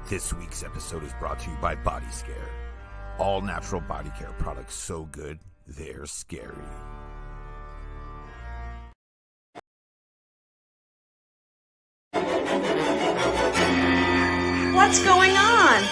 This week's episode is brought to you by Body Scare. All natural body care products so good, they're scary. What's going on?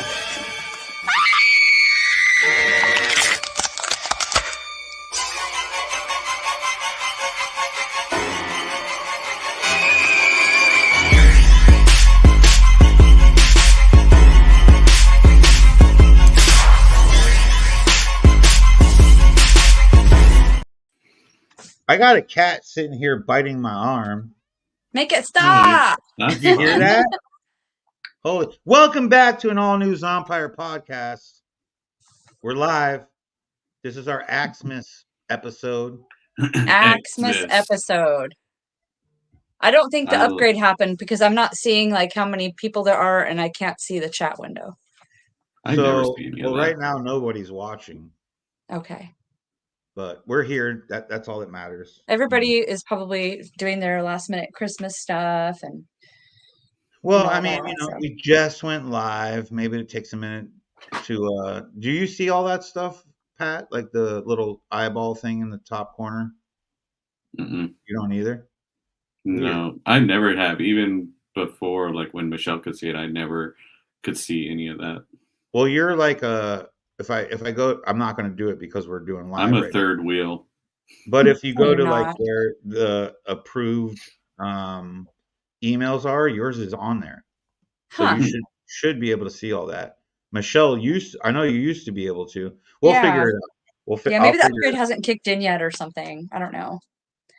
I got a cat sitting here biting my arm. Make it stop! Did you hear that? Holy! Welcome back to an all-new Zompire podcast. We're live. This is our Axmas episode. Axmas episode. I don't think the upgrade happened because I'm not seeing like how many people there are, and I can't see the chat window. Right now nobody's watching. Okay. But we're here. That's all that matters. Everybody is probably doing their last minute Christmas stuff and. Well, I mean, we just went live. Maybe it takes a minute to. Do you see all that stuff, Pat? Like the little eyeball thing in the top corner? Mm-mm. You don't either? No, I never have. Even before, like when Michelle could see it, I never could see any of that. Well, you're like a. If I go, I'm not going to do it because we're doing live. I'm a third wheel. But if you go to like where the approved emails are, yours is on there, so you should be able to see all that. Michelle, I know you used to be able to. We'll figure it out. Maybe the upgrade hasn't kicked in yet or something. I don't know.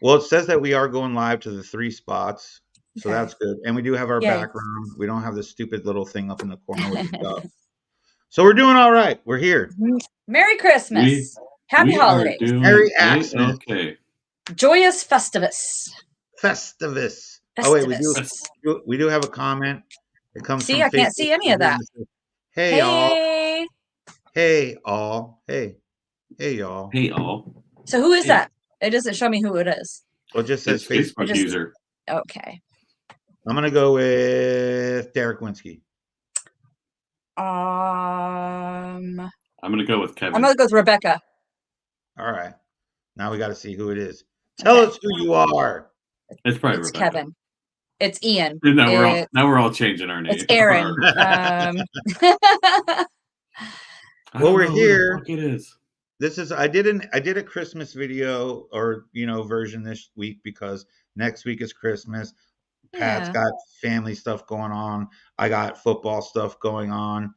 Well, it says that we are going live to the 3 spots, so that's good. And we do have our background. We don't have this stupid little thing up in the corner with the stuff. So we're doing all right. We're here. Merry Christmas. Happy holidays. Merry Axmas. Okay. Joyous Festivus. Festivus. Oh wait, we do have a comment. It comes from I can't see any of that. Hey y'all. Hey all. Hey y'all. Hey all. So who is that? It doesn't show me who it is. Well, it just says Facebook user. Okay. I'm gonna go with Derek Winsky. I'm gonna go with Kevin. I'm gonna go with Rebecca. All right. Now we got to see who it is. Tell us who you are. It's probably Rebecca. Kevin. It's Ian. Now we're all changing our name. It's Aaron. Well, we're here. It is. This is I did a Christmas video or version this week because next week is Christmas. Pat's got family stuff going on. I got football stuff going on.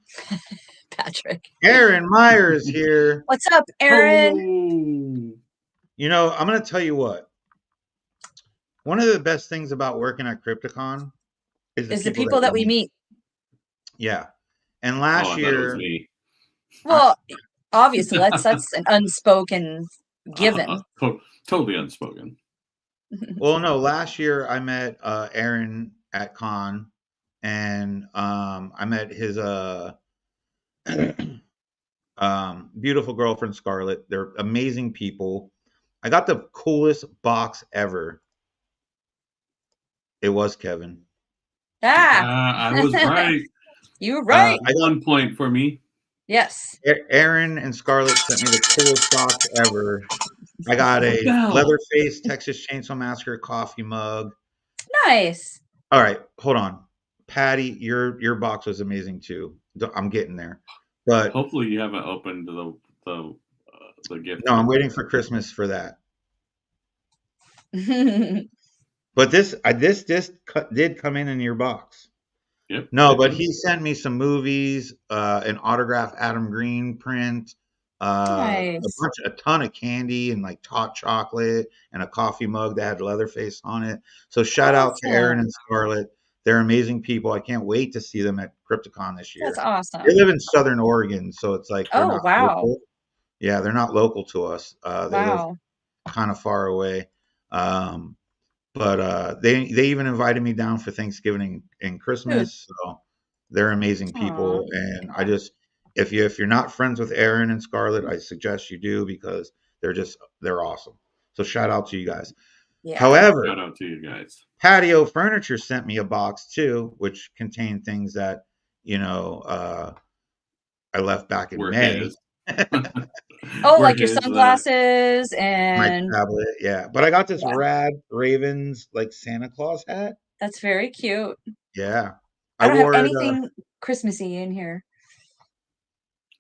Patrick. Aaron Myers here. What's up, Aaron? Oh. I'm going to tell you what. One of the best things about working at Crypticon is the people that we meet. Yeah. And last year. Well, obviously, that's an unspoken given. Totally unspoken. Well, no, last year I met Aaron at Con, and I met his beautiful girlfriend Scarlett. They're amazing people. I got the coolest box ever. It was Kevin. I was right. You were right. 1 point for me. Yes. Aaron and Scarlett sent me the coolest box ever. I got a Leatherface Texas Chainsaw Massacre coffee mug. Nice. All right, hold on. Patty, your box was amazing too. I'm getting there. But hopefully you haven't opened the gift. No, I'm waiting for Christmas for that. But this did come in your box. Yep. No, but he sent me some movies, an autographed Adam Green print, nice. a ton of candy and like hot chocolate and a coffee mug that had Leatherface on it. So shout out to Aaron and Scarlett. They're amazing people. I can't wait to see them at Crypticon this year. That's awesome. They live in Southern Oregon, so it's like wow. Yeah, they're not local to us. They live kind of far away. But they even invited me down for Thanksgiving and Christmas. So they're amazing people. And I just, if you're not friends with Aaron and Scarlett, I suggest you do because they're awesome. So shout out to you guys. Yeah. However, shout out to you guys. Patio Furniture sent me a box too, which contained things that I left back in Were May. his. Oh, Were like your his, sunglasses My and tablet, yeah. But I got this yeah, rad Ravens like Santa Claus hat. that's very cute. Yeah. I I don't have wore it. anything Christmassy in here.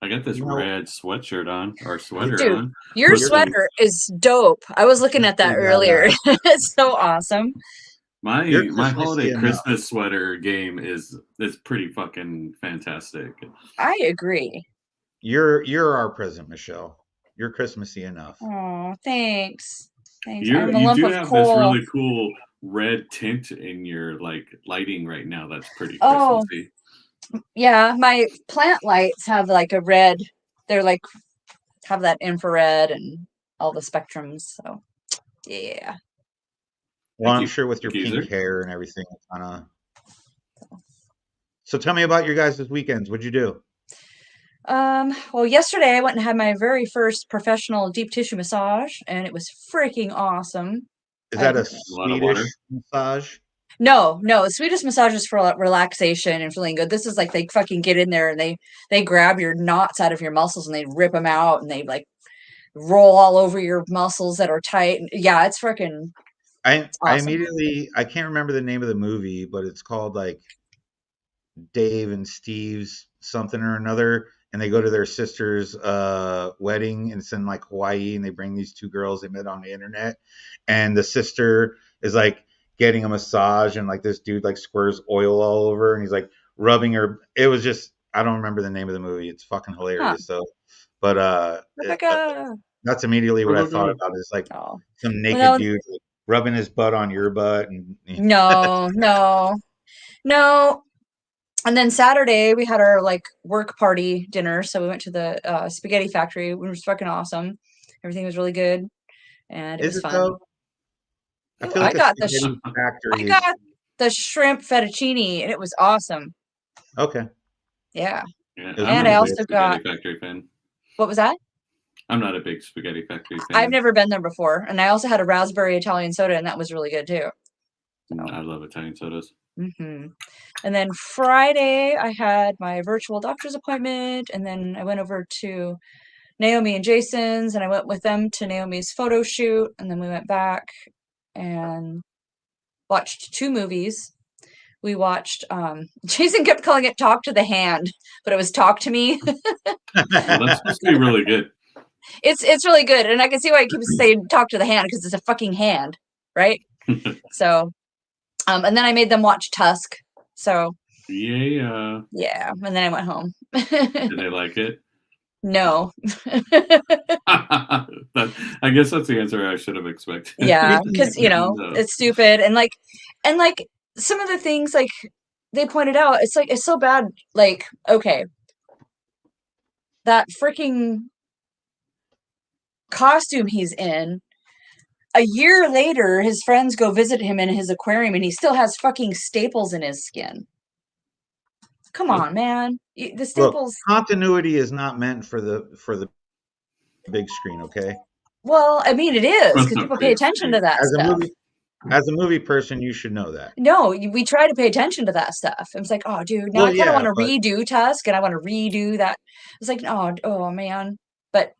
I got this You know, red sweatshirt on or sweater Dude, on your with you're some. sweater is dope. I was looking at that pretty earlier. badass. It's so awesome. You're My Christmassy holiday enough. Christmas sweater game is pretty fucking fantastic. I agree. You're our present, Michelle. You're Christmassy enough. Oh, thanks. Thanks. You I'm a you lump do of have this coal. really cool red tint in your like lighting right now. That's pretty Oh, Christmassy. yeah. My plant lights have like a red. They're like have that infrared and all the spectrums. So, yeah. Well, Thank I'm you, sure with your pink Geezer. hair and everything, kind of. So tell me about your guys' weekends. What'd you do? Well, yesterday I went and had my very first professional deep tissue massage, and it was freaking awesome. Is I that a A lot of water. Swedish massage? No, Swedish massage is for relaxation and feeling good. This is like they fucking get in there and they grab your knots out of your muscles and they rip them out and they like roll all over your muscles that are tight. Yeah, it's freaking I awesome. immediately I can't remember the name of the movie, but it's called like Dave and Steve's something or another, and they go to their sister's wedding, and it's in like Hawaii, and they bring these two girls they met on the internet, and the sister is like getting a massage, and like this dude like squirts oil all over, and he's like rubbing her. It was just I don't remember the name of the movie. It's fucking Huh. hilarious though. But Rebecca. that's immediately what I thought Rebecca. about. Is like Oh. some naked Well, dude like, rubbing his butt on your butt, and no. And then Saturday we had our like work party dinner, so we went to the spaghetti factory, which was fucking awesome. Everything was really good, and it is was it fun. though? I feel I like a got spaghetti I factory is got the shrimp fettuccine, and it was awesome. okay. Yeah, Yeah, It was I'm and not I a really big also good. got Spaghetti Factory fan. what was that? I'm not a big Spaghetti Factory I've fan. never been there before, and I also had a raspberry Italian soda, and that was really good too. So. I love Italian sodas. And then Friday I had my virtual doctor's appointment, and then I went over to Naomi and Jason's, and I went with them to Naomi's photo shoot, and then we went back and watched 2 movies. We watched Jason kept calling it Talk to the Hand, but it was Talk to Me. Well, that's supposed to be really good. It's really good, and I can see why it keeps saying Talk to the Hand because it's a fucking hand, right? So and then I made them watch Tusk. So Yeah. yeah, and then I went home. Did they like it? No. I guess that's the answer I should have expected. Yeah, because No. it's stupid, and like some of the things like they pointed out, it's so bad. Like, okay, that freaking costume he's in. A year later, his friends go visit him in his aquarium, and he still has fucking staples in his skin. Come on, man. The Look, staples. continuity is not meant for the big screen, okay? Well, I mean, it is From because the people pay big attention to screen. that stuff. As a movie person, you should know that. No, we try to pay attention to that stuff. It's like, oh, dude, now Well, I kind of yeah, want to but redo Tusk, and I want to redo that. It's like, oh man. But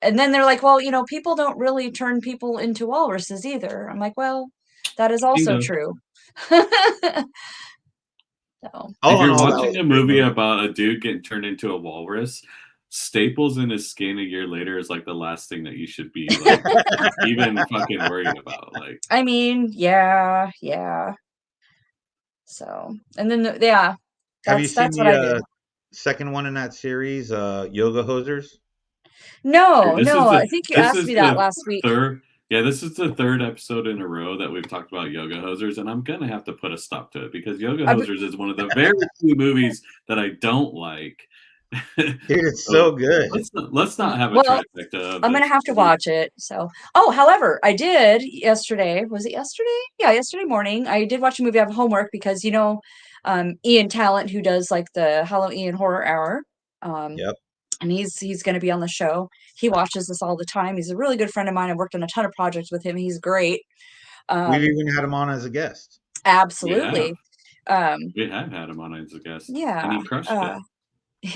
and then they're like, well, people don't really turn people into walruses either. I'm like, well, that is also Bingo. true. So all If in you're all, that was watching a a great movie movie. about a dude getting turned into a walrus, staples in his skin a year later is like the last thing that you should be like even fucking worried about. Like, I mean, yeah. So and then yeah, Have you seen that's what I did. the second one in that series, Yoga Hosers? No, this is I the think you this asked is me that the last week. third. Yeah, this is the third episode in a row that we've talked about Yoga Hosers, and I'm gonna have to put a stop to it because Yoga Hosers is one of the very few movies that I don't like. Dude, it's so good. Let's not have a Well, trifecta of I'm gonna this have to movie. watch it. So, however, I did yesterday. Was it yesterday? Yeah, yesterday morning. I did watch a movie. I have homework because Ian Talent, who does like the Halloween Horror Hour, Yep. and he's going to be on the show. He watches this all the time. He's a really good friend of mine. I worked on a ton of projects with him. He's great. We've even had him on as a guest. Absolutely. We have had him on as a guest. Yeah, And he crushed it.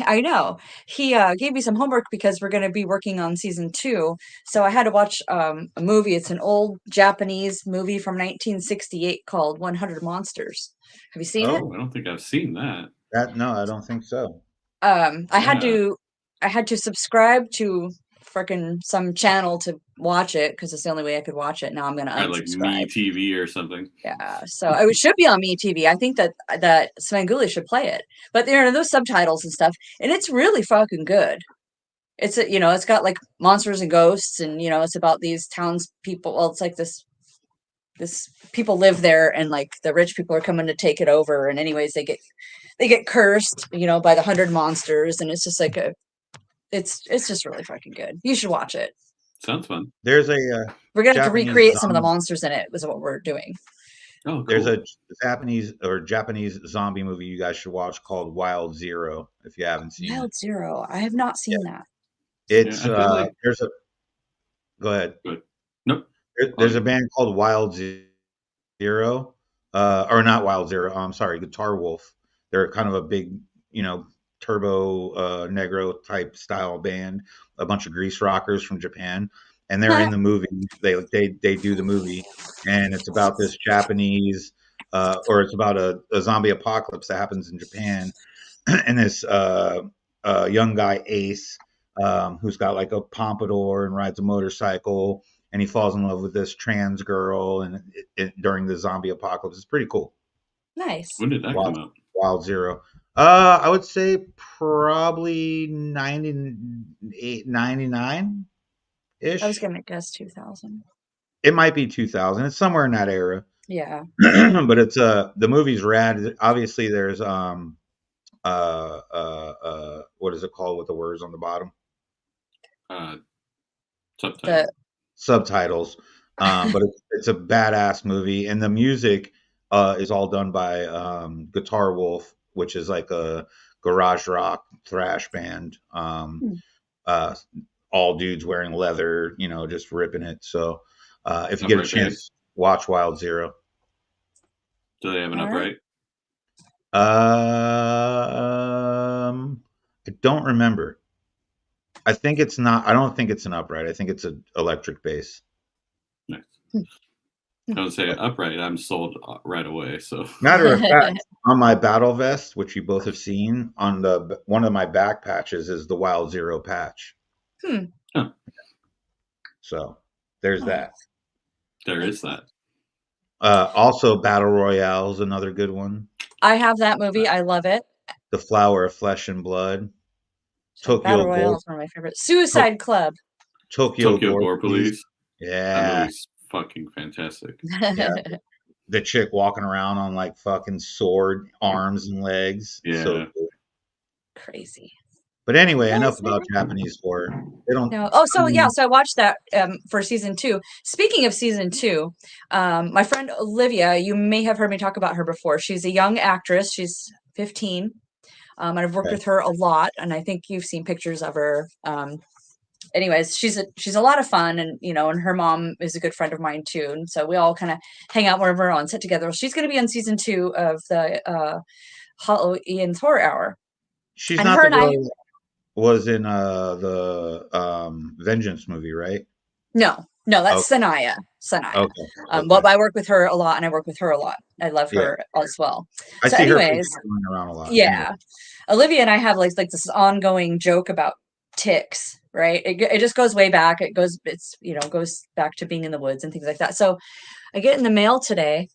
I know. He gave me some homework because we're going to be working on season 2. So I had to watch a movie. It's an old Japanese movie from 1968 called 100 Monsters. Have you seen it? Oh, I don't think I've seen that. No, I don't think so. I had Yeah. to subscribe to freaking some channel to watch it because it's the only way I could watch it. Now I'm going to Or like unsubscribe. Me TV or something. Yeah, so it should be on MeTV. I think that Svengoolie should play it, but there are those subtitles and stuff, and it's really fucking good. It's it's got like monsters and ghosts, and it's about these townspeople. Well, it's like this people live there, and like the rich people are coming to take it over, and anyways they get cursed, by the 100 monsters, and it's just like it's just really fucking good. You should watch it. Sounds fun. There's a We're gonna have to Japanese recreate some of the zombie- monsters in it. Is what we're doing. Oh, cool. There's a Japanese zombie movie you guys should watch called Wild Zero if you haven't seen Wild it. Zero. I have not seen that. It's Yeah, I feel like- go ahead. Nope. There's a band called Wild Zero, or not Wild Zero. I'm sorry, Guitar Wolf. They're kind of a big, turbo negro type style band. A bunch of grease rockers from Japan, and they're in the movie. They do the movie, and it's about this Japanese, or it's about a zombie apocalypse that happens in Japan, and this young guy Ace, who's got like a pompadour and rides a motorcycle, and he falls in love with this trans girl, and during the zombie apocalypse, it's pretty cool. Nice. When did that come out? Wild Zero. I would say probably 98, 99 ish. I was gonna guess 2000. It might be 2000. It's somewhere in that era. Yeah. But it's the movie's rad. Obviously, there's what is it called with the words on the bottom? Subtitles. But it's a badass movie, and the music is all done by Guitar Wolf, which is like a garage rock thrash band. All dudes wearing leather, just ripping it. So if you get a chance, watch Wild Zero. Do they have an All upright? I don't remember. I think it's not. I don't think it's an upright. I think it's an electric bass. Nice. I would say upright. I'm sold right away. So Matter of fact, on my battle vest, which you both have seen, on one of my back patches is the Wild Zero patch. Huh. So there's that. There is that. Also, Battle Royale is another good one. I have that movie. I love it. The Flower of Flesh and Blood. Battle Royale is one of my favorites. Suicide Club. Tokyo Gore Police. That Yeah. movie's fucking fantastic. Yeah. The chick walking around on like fucking sword arms and legs. Yeah. So cool. Crazy. But anyway, enough about Japanese horror. They don't. No. Oh, so yeah. So I watched that for season 2. Speaking of season 2, my friend Olivia, you may have heard me talk about her before. She's a young actress. She's 15. And I've worked with her a lot, and I think you've seen pictures of her. Anyways, she's a lot of fun, and and her mom is a good friend of mine too, and so we all kind of hang out whenever we're on set together. She's going to be on season 2 of the Halloween's Horror Hour. She's and not her the and I- girl that was in the Vengeance movie, right? No, that's Sanaya. Okay. Well, I work with her a lot, and I work with her a lot. I love her as well. I so see her anyways, going around a lot. Yeah. Olivia and I have like this ongoing joke about ticks, right? It just goes way back. Goes back to being in the woods and things like that. So I get in the mail today,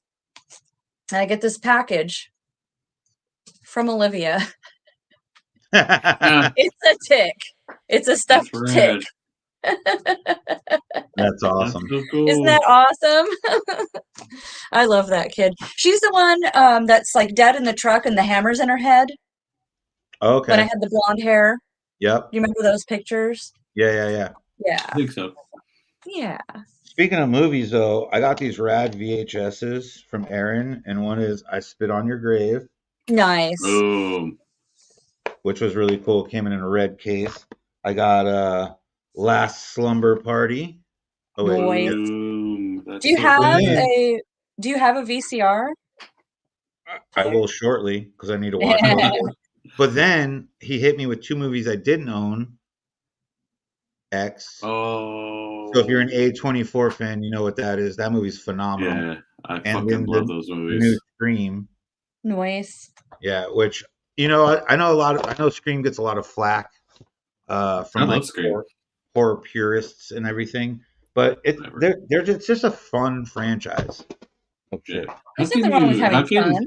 and I get this package from Olivia. It's a tick. It's a stuffed tick. That's awesome. That's so cool. Isn't that awesome? I love that kid. She's the one that's like dead in the truck and the hammer's in her head. Okay. When I had the blonde hair. Yep. You remember those pictures? Yeah. Yeah. I think so. Yeah. Speaking of movies, though, I got these rad VHSs from Aaron, and one is I Spit on Your Grave. Nice. Boom. Which was really cool. It came in a red case. I got Last Slumber Party. Oh, wait. Boy. Boom. That's Do you so have cool. a VCR? I will shortly because I need to watch those. But then he hit me with 2 movies I didn't own. X. Oh. So if you're an A24 fan, you know what that is. That movie's phenomenal. Yeah, I And fucking then love those the movies. new Scream. Noise. Yeah, which I know I know Scream gets a lot of flack I from like love Scream. horror purists and everything, but Whatever. it's just a fun franchise. Oh shit. Yeah. There's nothing wrong with having fun.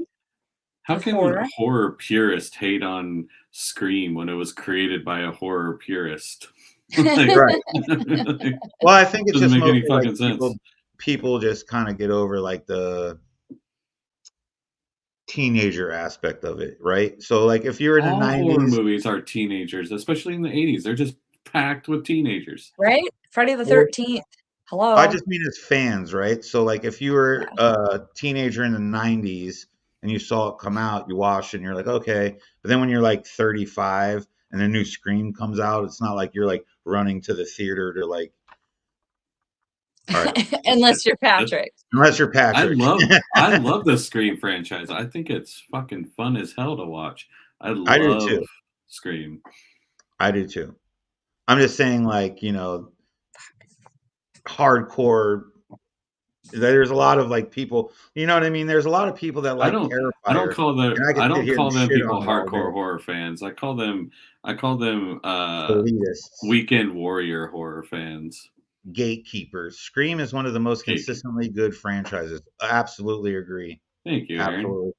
How with can horror. a horror purist hate on Scream when it was created by a horror purist? Like, Right. Well, I think it's doesn't just make any mostly like fucking sense. people just kind of get over like the teenager aspect of it, right? So like if you're in the All horror 90s, movies are teenagers, especially in the 80s. They're just packed with teenagers. Right? Friday the Well, 13th. Hello. I just mean as fans, right? So like if you were a teenager in the 90s and you saw it come out, you watched it and you're like, okay. But then when you're like 35 and a new Scream comes out, it's not like you're like running to the theater to like, all right, Unless you're Patrick. unless you're Patrick. I love the Scream franchise. I think it's fucking fun as hell to watch. I I do love too. Scream. I do too. I'm just saying, like, you know, hardcore. There's a lot of like people, you know what I mean? There's a lot of people that like I Terrifier. don't call them and I could I sit don't here call and them shit people on it all hardcore day. horror fans. I call them Elitists, weekend warrior horror fans. gatekeepers. Scream is one of the most Gatekeepers. consistently good franchises. I absolutely agree. Thank you, Aaron. Absolutely.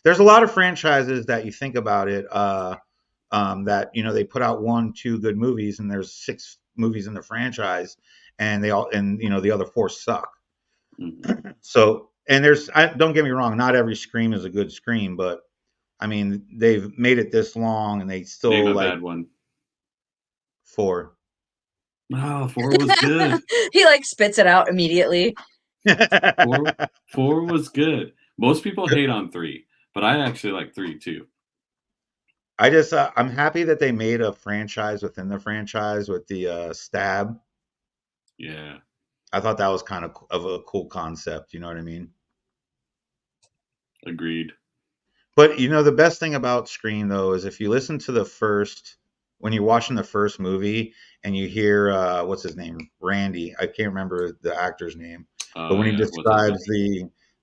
There's a lot of franchises that you think about it, that you know they put out 1, 2 good movies, and there's 6 movies in the franchise, and you know the other 4 suck. Mhm. So, and don't get me wrong, not every Scream is a good Scream, but I mean they've made it this long, and they still Name a like bad one. 4. Oh, 4 was good. He like spits it out immediately. 4 was good. Most people hate on 3, but I actually like 3 too. I just I'm happy that they made a franchise within the franchise with the Stab. Yeah. I thought that was kind of a cool concept. You know what I mean? Agreed. But you know, the best thing about Scream though is if you listen to when you're watching the first movie and you hear what's his name, Randy. I can't remember the actor's name, but when he Yeah, what's his describes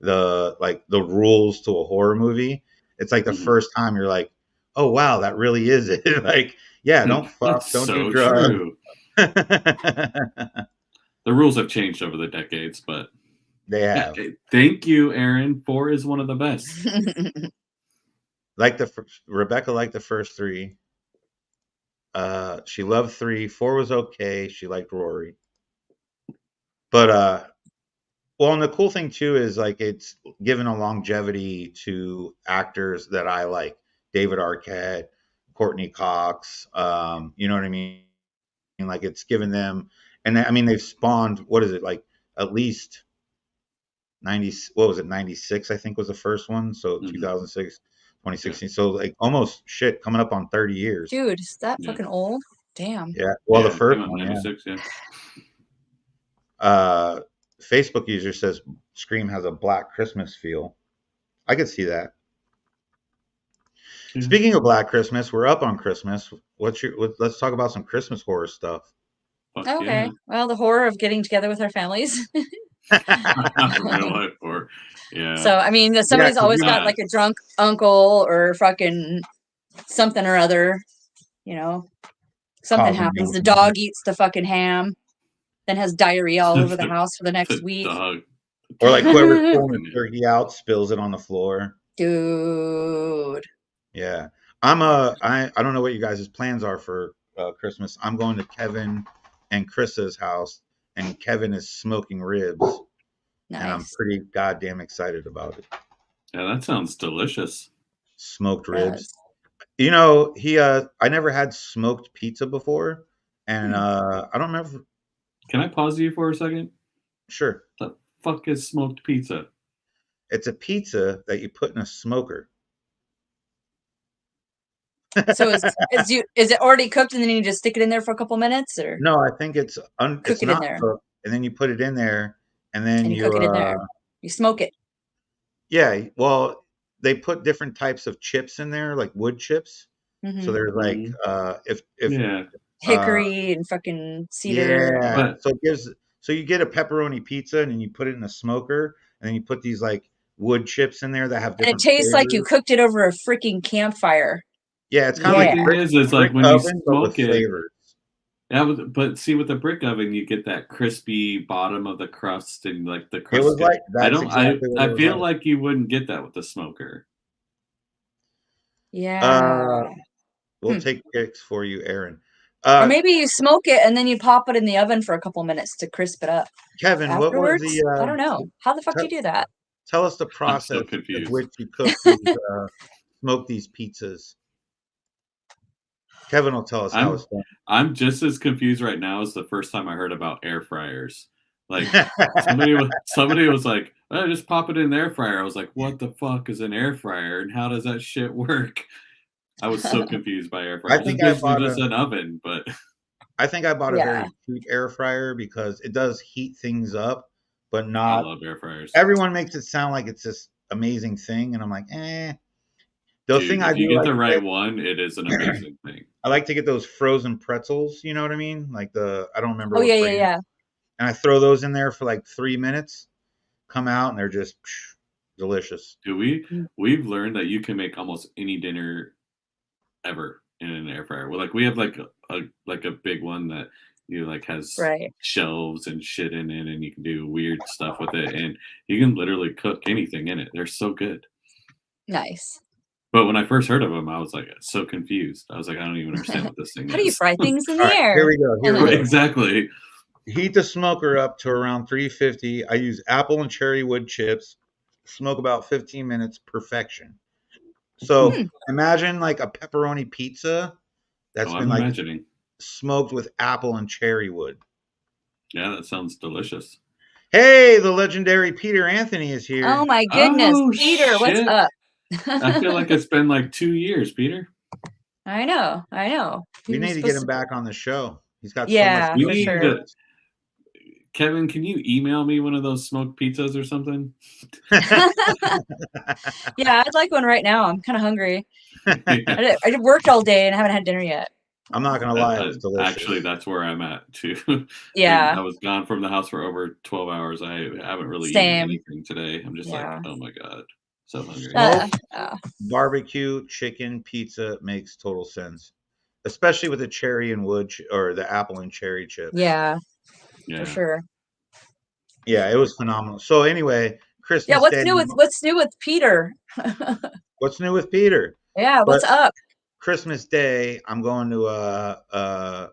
the like the rules to a horror movie, it's like the Mhm. first time you're like, oh wow, that really is it. Like, yeah, don't fuck, That's don't so do drugs. true. The rules have changed over the decades, but They have. thank you, Aaron. 4 is one of the best. Like Rebecca liked the first 3. She loved 3. 4 was okay. She liked Rory. But well, and the cool thing too is like it's given a longevity to actors that I like. David Arquette, Courtney Cox. You know what I mean? Like it's given them, and I mean they've spawned. What is it like? At least 90. What was it? 96, I think was the first one. So 2006, 2016. So like almost shit coming up on 30 years. Dude, is that Yeah. fucking old? Damn. Yeah. Well, Yeah, the first came out one. in Yeah. 96, Facebook user says Scream has a Black Christmas feel. I could see that. Yeah. Speaking of Black Christmas, we're up on Christmas. Let's talk about some Christmas horror stuff. Fuck Okay. yeah. Well, the horror of getting together with our families. Real life horror. Yeah. So, I mean, somebody's 'cause always we- got like a drunk uncle or fucking something or other, you know. Something Causing happens. The mayhem. dog eats the fucking ham, then has diarrhea all over the house for the next The week. dog. Or like whoever's pulling the turkey out spills it on the floor. Dude. Yeah. I don't know what you guys' plans are for Christmas. I'm going to Kevin and Chris's house, and Kevin is smoking ribs, and I'm Nice. pretty goddamn excited about it. Yeah, that sounds delicious. Smoked ribs. Yes. You know, I never had smoked pizza before, and I don't remember. Can I pause you for a second? Sure. The fuck is smoked pizza? It's a pizza that you put in a smoker. So is it already cooked and then you just stick it in there for a couple minutes, or No, I think it's Cook it's it in not there. cooked, and then you put it in there, and then and you cook it in there? You smoke it. Yeah, well, they put different types of chips in there, like wood chips. So Hmm. there's like Mhm. if Yeah, uh Hickory and fucking cedar. yeah, but so it gives so you get a pepperoni pizza and then you put it in a smoker and then you put these like wood chips in there that have And it different tastes like you flavors. cooked it over a freaking campfire. Yeah, it's kind of but the like Yeah. thing is brick like when you oven but with smoke it, flavors. yeah, but see with the brick oven, you get that crispy bottom of the crust and like the It crust. was like I that's don't. exactly what it I was feel like. like you wouldn't get that with the smoker. Uh, Yeah. we'll Hmm. take pics for you, Aaron. Or Uh, maybe you smoke it and then you pop it in the oven for a couple minutes to crisp it up. Kevin, what was Afterwards, the I don't know. How the fuck do you do that? tell us the I'm so process with confused. which you cook these smoke these pizzas. Kevin will tell us how I'm it's done. I'm just as confused right now as the first time I heard about air fryers. Like somebody was like, "Oh, just pop it in the air fryer." I was like, "What the fuck is an air fryer and how does that shit work?" I was so confused by air I fryers. It's think I basically bought just a an oven, but Yeah. very cheap air fryer because it does heat things up, but I not love air fryers. everyone makes it sound like it's this amazing thing, and I'm like, eh. The thing Dude, I if you do get like the to right get, one, it is an amazing thing. I like to get those frozen pretzels. You know what I mean? Like I don't remember Oh, what yeah, yeah, brand, yeah. and I throw those in there for like 3 minutes. Come out and they're just delicious. Do we've learned that you can make almost any dinner ever in an air fryer. Well, like we have like a big one that like has Right. shelves and shit in it, and you can do weird stuff with it, and you can literally cook anything in it. They're so good. Nice. But when I first heard of them, I was like so confused. I was like, I don't even understand what this thing How do you is. fry things in All the right, here air? we go. Here we go. Exactly. Heat the smoker up to around 350. I use apple and cherry wood chips. Smoke about 15 minutes. Perfection. So Hmm. imagine like a pepperoni pizza that's Oh, been I'm like imagining. smoked with apple and cherry wood. Yeah, that sounds delicious. Hey, the legendary Peter Anthony is Oh here. my goodness. Oh Peter, what's shit! up? I feel like it's been like 2 years, Peter. I know. He We was need to get supposed him to. back on the show. He's got so much Yeah, We for cooking need sure. to. Kevin, can you email me one of those smoked pizzas or something? Yeah, I'd like one right now. I'm kind of hungry. Yeah. I worked all day and I haven't had dinner yet. I'm not gonna lie, it was Actually, delicious. that's where I'm at too. Yeah, I was gone from the house for over 12 hours. I haven't really eaten same. anything today. I'm just like, Yeah. oh my god, so hungry. Smoked Uh, barbecue chicken pizza makes total sense, especially with the cherry and wood or the apple and cherry chips. yeah, Yeah. for sure. Yeah, it was phenomenal. So anyway, Yeah, Christmas Day. what's new with Peter? What's new with Peter? Yeah, But what's up? Christmas Day, I'm going to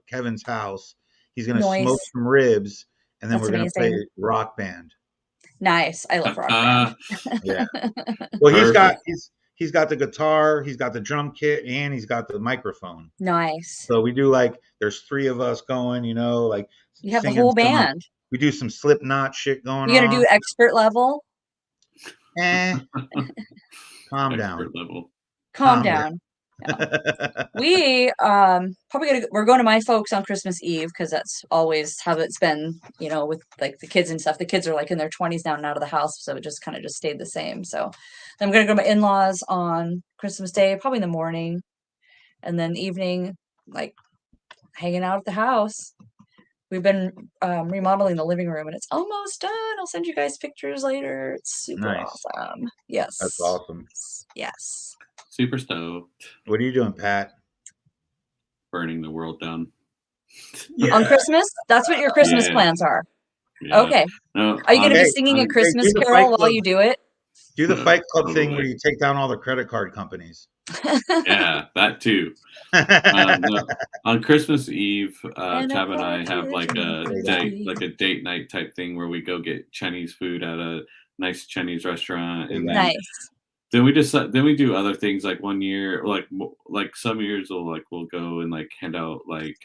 Kevin's house. He's gonna smoke Nice. some ribs, and then That's we're gonna play amazing. Rock Band. Nice. I love Rock Band. Yeah. Well, Perfect. he's got the guitar, he's got the drum kit, and he's got the microphone. Nice. So we do like there's three of us going, like You have the singing whole some. band. We do some Slipknot shit going You gonna on. do expert level? Eh, calm Expert down. level. Calm down. We we're going to my folks on Christmas Eve because that's always how it's been, with like the kids and stuff. The kids are like in their 20s now and out of the house, so it just kind of just stayed the same. So I'm gonna go to my in-laws on Christmas Day, probably in the morning, and then evening, like hanging out at the house. We've been remodeling the living room and it's almost done. I'll send you guys pictures later. It's super Nice. awesome. Yes. That's awesome. Yes. Super stoked. What are you doing, Pat? Burning the world down. On Christmas? That's what your Christmas Yeah. plans are. Yeah. Okay. No, Are you going to be Hey, singing a hey, Christmas do the carol Fight while Club. you do it? Do the Fight Club thing where Totally. you take down all the credit card companies. Yeah, that too. No, on Christmas Eve, Tab and I have like a date night type thing where we go get Chinese food at a nice Chinese restaurant, and Nice. then we do other things. Like one year, like some years we'll go and like hand out like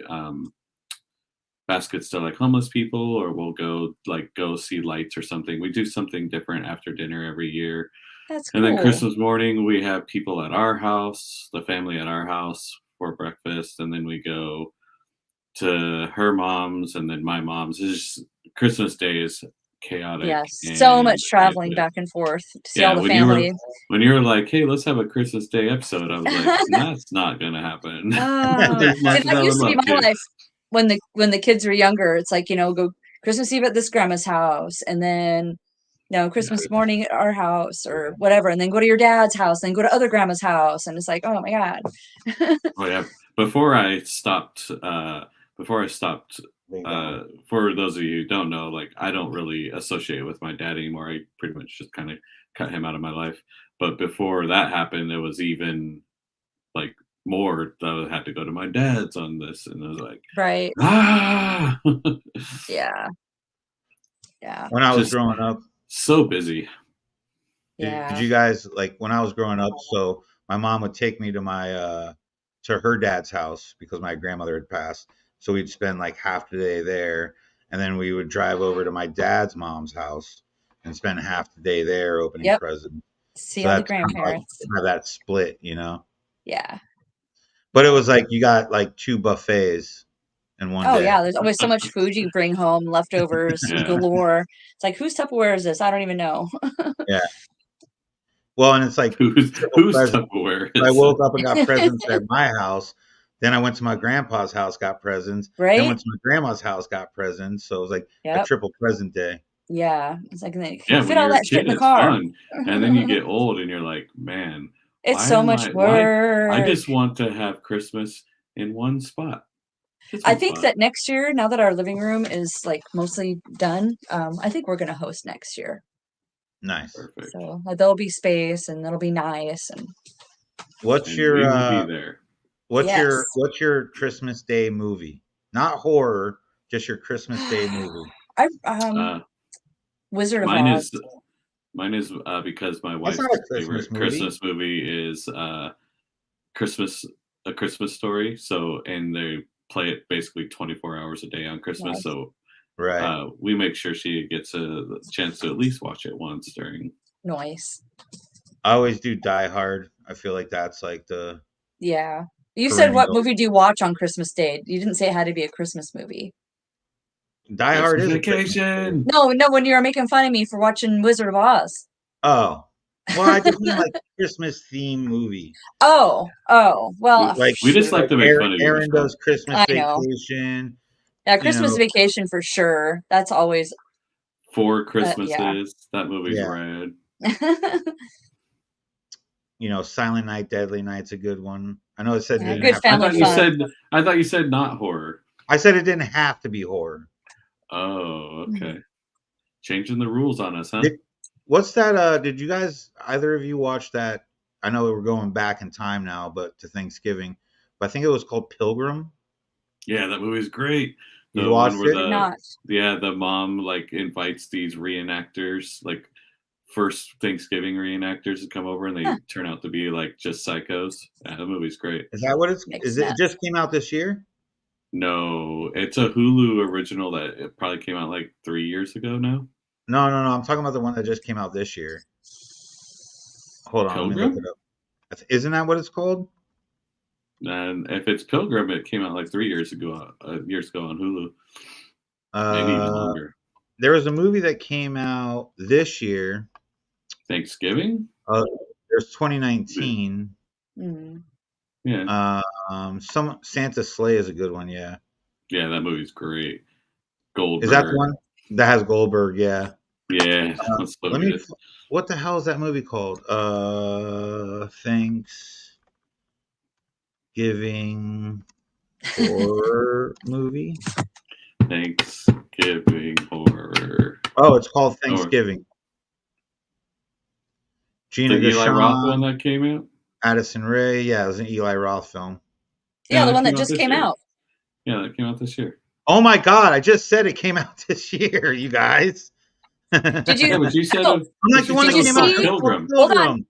baskets to like homeless people, or we'll go see lights or something. We do something different after dinner every year. That's And then cool. Christmas morning, we have people at our house, the family at our house for breakfast, and then we go to her mom's and then my mom's. Christmas Day is chaotic. Yes, so much And traveling back and forth to see all the when family. you were like, "Hey, let's have a Christmas Day episode," I was like, "That's not gonna happen." See, As much as I that would used to be love my to. life when the kids were younger. It's like, go Christmas Eve at this grandma's house, and then Christmas morning at our house or whatever, and then go to your dad's house, then go to other grandma's house, and it's like, oh my God. Oh yeah. Before I stopped, for those of you who don't know, like I don't really associate with my dad anymore. I pretty much just kind of cut him out of my life. But before that happened, it was even like more that I had to go to my dad's on this, and I was like, Right. ah, Yeah. Yeah. When I was just growing up, so busy. Yeah. did you guys like when I was growing up? So my mom would take me to to her dad's house because my grandmother had passed. So we'd spend like half the day there, and then we would drive over to my dad's mom's house and spend half the day there opening Yep. presents. See So all the that's kind of like grandparents. have that split, you know. Yeah. But it was like you got like 2 buffets in one Oh day. yeah, there's always so much food you bring home, leftovers Yeah. galore. It's like, whose Tupperware is this? I don't even know. Yeah. Well, and it's like Who's presents. Tupperware? I woke up and got presents at my house. Then I went to my grandpa's house, got presents. Then Right? went to my grandma's house, got presents. So it was like a Yep. triple present day. Yeah. It's like they Yeah, fit when all you're a that shit kid, in the it's car. fun, and then you get old, and you're like, man, It's why so am much why? I work. just want to have Christmas in one spot. Just I one think spot. that next year, now that our living room is like mostly done, I think we're gonna host next year. Nice. Perfect. So there'll be space and it'll be nice and What's And your we will be there. yes. what's your Christmas Day movie? Not horror, just your Christmas Day movie. I Uh, Wizard of mine Oz. is because my That's wife's not a Christmas favorite movie. Christmas movie is A Christmas Story. So, and they play it basically 24 hours a day on Christmas. Nice. So Right. we make sure she gets a chance to at least watch it once during. Nice. I always do Die Hard. I feel like that's like the Yeah. You said what perennial. movie do you watch on Christmas Day? You didn't say it had to be a Christmas movie. Die Hard Christmas is a Christmas movie. Vacation. No, when you were making fun of me for watching Wizard of Oz. Oh. Well, I just mean like Christmas theme movie. Oh, well, Like We just like to make fun of you, Aaron Michelle. does Christmas I know. Vacation. Yeah, You Christmas know, Vacation for sure. That's always 4 Christmases. yeah. That movie's Yeah. rad. you know, Silent Night, Deadly Night's a good one. I know it said Yeah, it didn't good have family to be, fun. I thought you said not horror. I said it didn't have to be horror. Oh, Mm-hmm. okay. Changing the rules on us, huh? What's that? Did you guys, either of you watch that? I know we're going back in time now, but to Thanksgiving. But I think it was called Pilgrim. Yeah, that movie's great. You The watched one where it? Not. the mom like invites these reenactors, like first Thanksgiving reenactors, to come over, and they turn out to be like just psychos. Yeah, the movie's great. Is that what it's? Makes Is it? It sense. just came out this year? No, it's a Hulu original that it probably came out like 3 years ago now. No. I'm talking about the one that just came out this year. Hold on, let me look Pilgrim? it up. Isn't that what it's called? And if it's Pilgrim, it came out like 3 years ago on Hulu. Maybe even longer. There was a movie that came out this year. Thanksgiving? There's 2019. Mm. Yeah. Some Santa Sleigh is a good one. Yeah. Yeah, that movie's great. Goldberg. Is that the one that has Goldberg? Yeah. Yeah. That's what Let it me. is. What the hell is that movie called? Thanksgiving horror movie. Thanksgiving horror. Oh, it's called Thanksgiving. Gina The Eli Roth one Gershon, that came out? Addison Rae. Yeah, it was an Eli Roth film. Yeah, the one that came out just this came year. out. Yeah, that came out this year. Oh my God! I just said it came out this year, you guys. Did you? Yeah, but you said Oh, I'm like the one that Did you came out. see- Pilgrim. Hold on.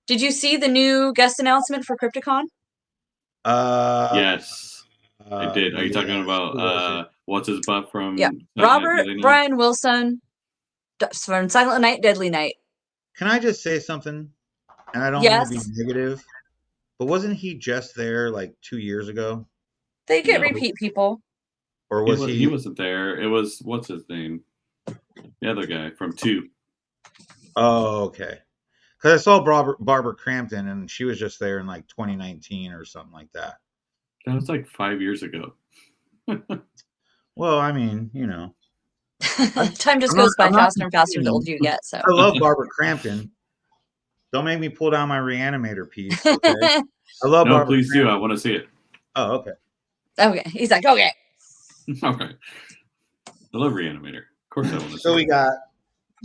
Did you see the new guest announcement for Crypticon? Yes, I did. Are you talking yes. Who was about what's his butt from? Yeah. Silent Night, Robert Deadly Night? Brian Wilson from Silent Night, Deadly Night. Can I just say something? And I don't Yes. want to be negative, but wasn't he just there like 2 years ago? They get No. repeat people. Or was He wasn't there. It was what's his name? The other guy from 2. Oh, okay. Because I saw Barbara Crampton, and she was just there in like 2019 or something like that. That was like 5 years ago. Well, I mean, Time just I'm goes by I'm not faster and faster the complaining. older you get. So I love Barbara Crampton. Don't make me pull down my Reanimator piece, okay? I love No, Barbara please do. Crampton. I want to see it. Oh, okay. okay, he's like, okay. Okay. I love Reanimator. Of course I want to see So we it. got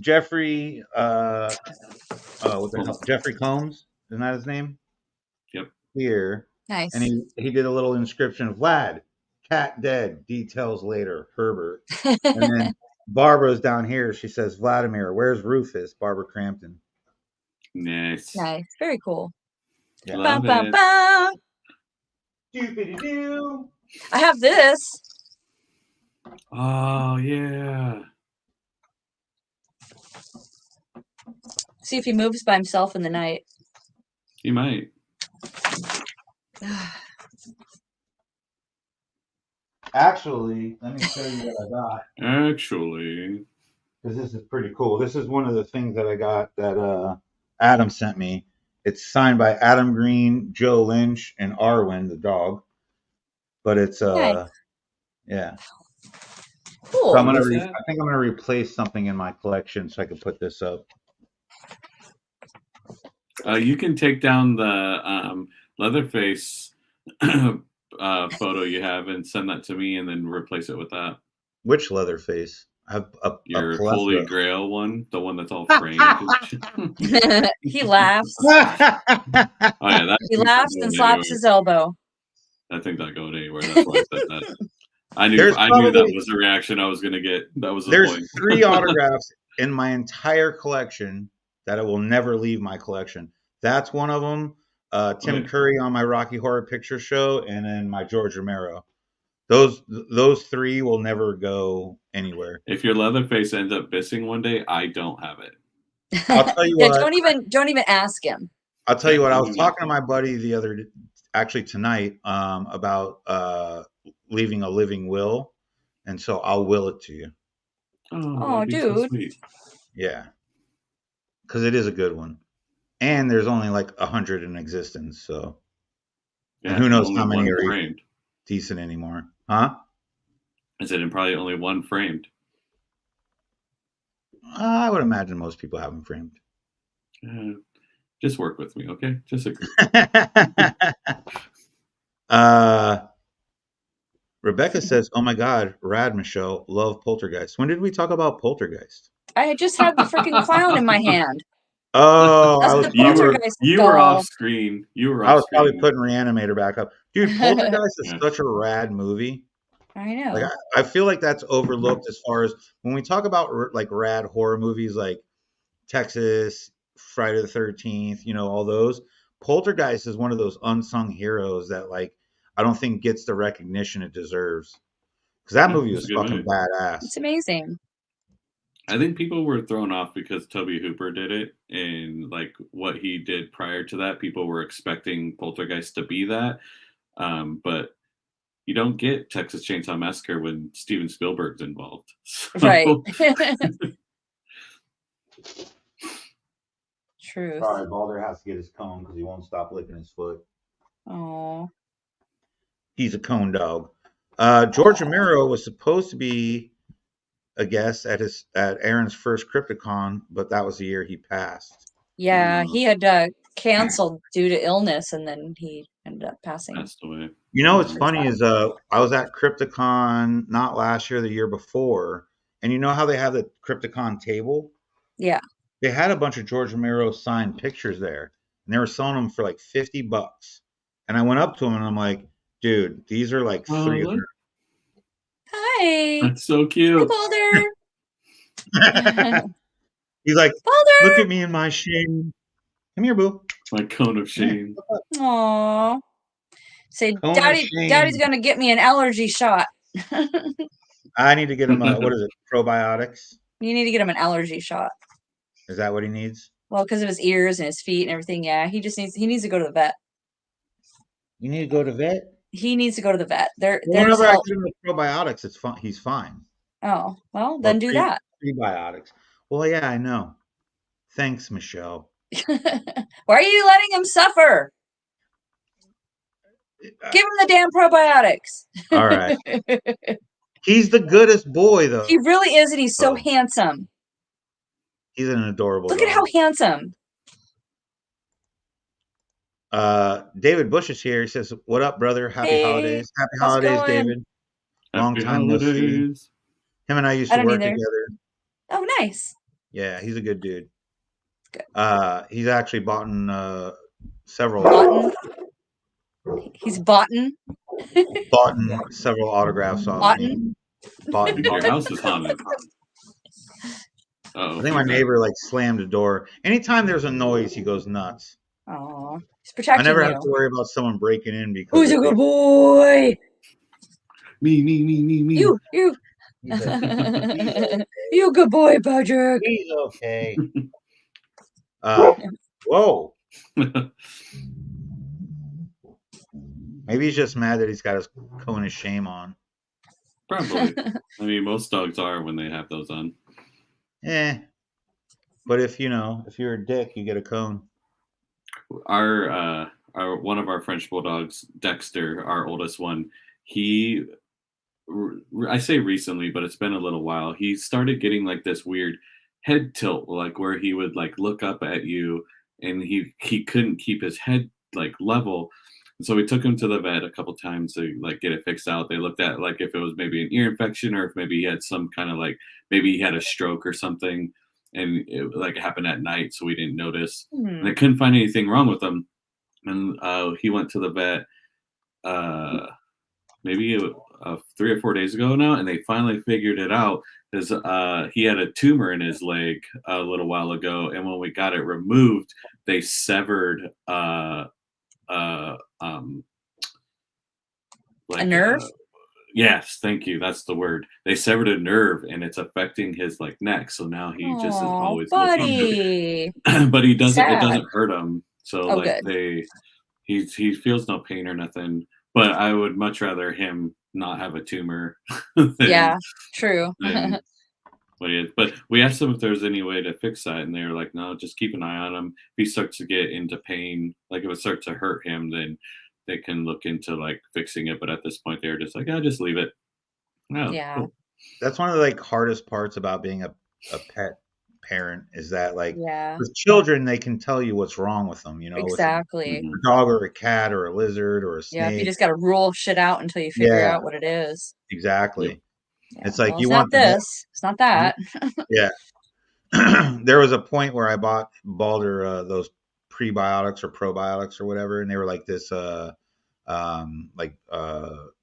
Jeffrey, what the hell? Jeffrey Combs, isn't that his name? Yep. Here. Nice. And he did a little inscription, Vlad, cat dead, details later, Herbert. And then Barbara's down here. She says, Vladimir, where's Rufus? Barbara Crampton. Nice. Nice. Very cool. Yeah. Love Bum, bum, it. bum. Doopity-doo. I have this. Oh, yeah. See if he moves by himself in the night. He might. Actually, let me show you what I got. Actually. Because this is pretty cool. This is one of the things that I got that Adam sent me. It's signed by Adam Green, Joe Lynch, and Arwen, the dog. But it's Nice. yeah. Cool. So I think I'm gonna replace something in my collection so I can put this up. You can take down the Leatherface photo you have and send that to me, and then replace it with that. Which Leatherface? I have Your a Holy plethora. Grail one, the one that's all framed. He laughs. Oh yeah, that He laughs and slaps his elbow. I think not going anywhere. That's why I said that. I knew There's that was the reaction I was going to get. That was the There's point. 3 autographs in my entire collection that I will never leave my collection. That's one of them. Tim Curry on my Rocky Horror Picture Show, and then my George Romero. Those 3 will never go anywhere. If your Leatherface ends up missing one day, I don't have it. I'll tell you Yeah, what. don't even ask him. I'll tell you what. I was talking to my buddy tonight about leaving a living will, and so I'll will it to you. Oh, that'd be so dude. sweet. Yeah, because it is a good one, and there's only like 100 in existence. So, Yeah, and who knows only how many one are framed. decent anymore? Huh? I said, and probably only one framed. I would imagine most people have them framed. Just work with me, okay? Just agree. Rebecca says, "Oh my God, rad, Michelle, love Poltergeist." When did we talk about Poltergeist? I just had the freaking clown in my hand. Oh, That's the Poltergeist you doll. were off screen. I was probably putting Reanimator back up. Dude, Poltergeist is Yeah. such a rad movie. I know. Like I feel like that's overlooked as far as when we talk about like rad horror movies like Texas, Friday the 13th, all those. Poltergeist is one of those unsung heroes that like I don't think gets the recognition it deserves. Because that movie was fucking badass. It's amazing. I think people were thrown off because Tobe Hooper did it, and like what he did prior to that, people were expecting Poltergeist to be that. But you don't get Texas Chainsaw Massacre when Steven Spielberg's involved. So. Right. Truth. Sorry, Balder has to get his cone because he won't stop licking his foot. Oh. He's a cone dog. George Romero was supposed to be a guest at Aaron's first Crypticon, but that was the year he passed. Yeah, he had canceled due to illness, and then he ended up passing. Passed away. What's funny is I was at Crypticon not last year, the year before, and you know how they have the Crypticon table? Yeah. They had a bunch of George Romero signed pictures there, and they were selling them for like $50. And I went up to him and I'm like, dude, these are like 300. Hi. That's so cute. Hi, Boulder. He's like, Boulder. look at me in my shame. Come here, boo. My cone of shame. Aw. Say, Cone of shame. Daddy's gonna get me an allergy shot. I need to get him what is it? Probiotics? You need to get him an allergy shot. Is that what he needs? Well, because of his ears and his feet and everything. Yeah, he needs to go to the vet. You need to go to vet? He needs to go to the vet. Whenever I give him the probiotics, it's fine. He's fine. Oh, well, Or then do that. prebiotics. Well, yeah, I know. Thanks, Michelle. Why are you letting him suffer? Give him the damn probiotics. All right. He's the goodest boy, though. He really is, and he's so Oh. handsome. He's an adorable Look dog. at how handsome. David Bush is here. He says, "What up, brother? Happy Hey, holidays. Happy how's it holidays, going? David. Long Happy time no see. holidays. Him and I used I to don't work either. together. Oh, nice. Yeah, he's a good dude. Good. He's actually bought several Boughton. He's boughton. several autographs off me. Boughton. Like your house is haunted. Oh, I think my neighbor like slammed the door. Anytime there's a noise, he goes nuts. Oh, he's I protecting never you. have to worry about someone breaking in because Who's a good boy? Me. You. he's okay. You good boy, Patrick. He's okay. Whoa. Maybe he's just mad that he's got his cone of shame on. Probably. I mean, most dogs are when they have those on. But if you're a dick, you get a cone. Our one of our French bulldogs, Dexter, our oldest one, I say recently, but it's been a little while. He started getting like this weird head tilt, like where he would like look up at you, and he couldn't keep his head like level. And so we took him to the vet a couple times to like get it fixed out. They looked at like if it was maybe an ear infection or if maybe he had some kind of like maybe he had a stroke or something, and it like happened at night, so we didn't notice. And they couldn't find anything wrong with him. And he went to the vet maybe 3 or 4 days ago now, and they finally figured it out. Because he had a tumor in his leg a little while ago, and when we got it removed, they severed like a nerve. Yes, thank you. That's the word. They severed a nerve, and it's affecting his like neck. So now he just is always buddy. but he doesn't. Sad. It doesn't hurt him. So like good. he feels no pain or nothing. But I would much rather him not have a tumor. Yeah, true. But we asked them if there's any way to fix that, and they were like, no, just keep an eye on him. If he starts to get into pain, like if it starts to hurt him, then they can look into like fixing it. But at this point, they're just like, yeah, just leave it. Oh, Yeah. cool. That's one of the like hardest parts about being a pet parent is that like with children they can tell you what's wrong with them, Exactly. with a dog or a cat or a lizard or a snake. Yeah, you just got to rule shit out until you figure out what it is. Exactly. Yep. Yeah. It's like well, you it's want not this, it's not that. Yeah. There was a point where I bought Balder those prebiotics or probiotics or whatever, and they were like this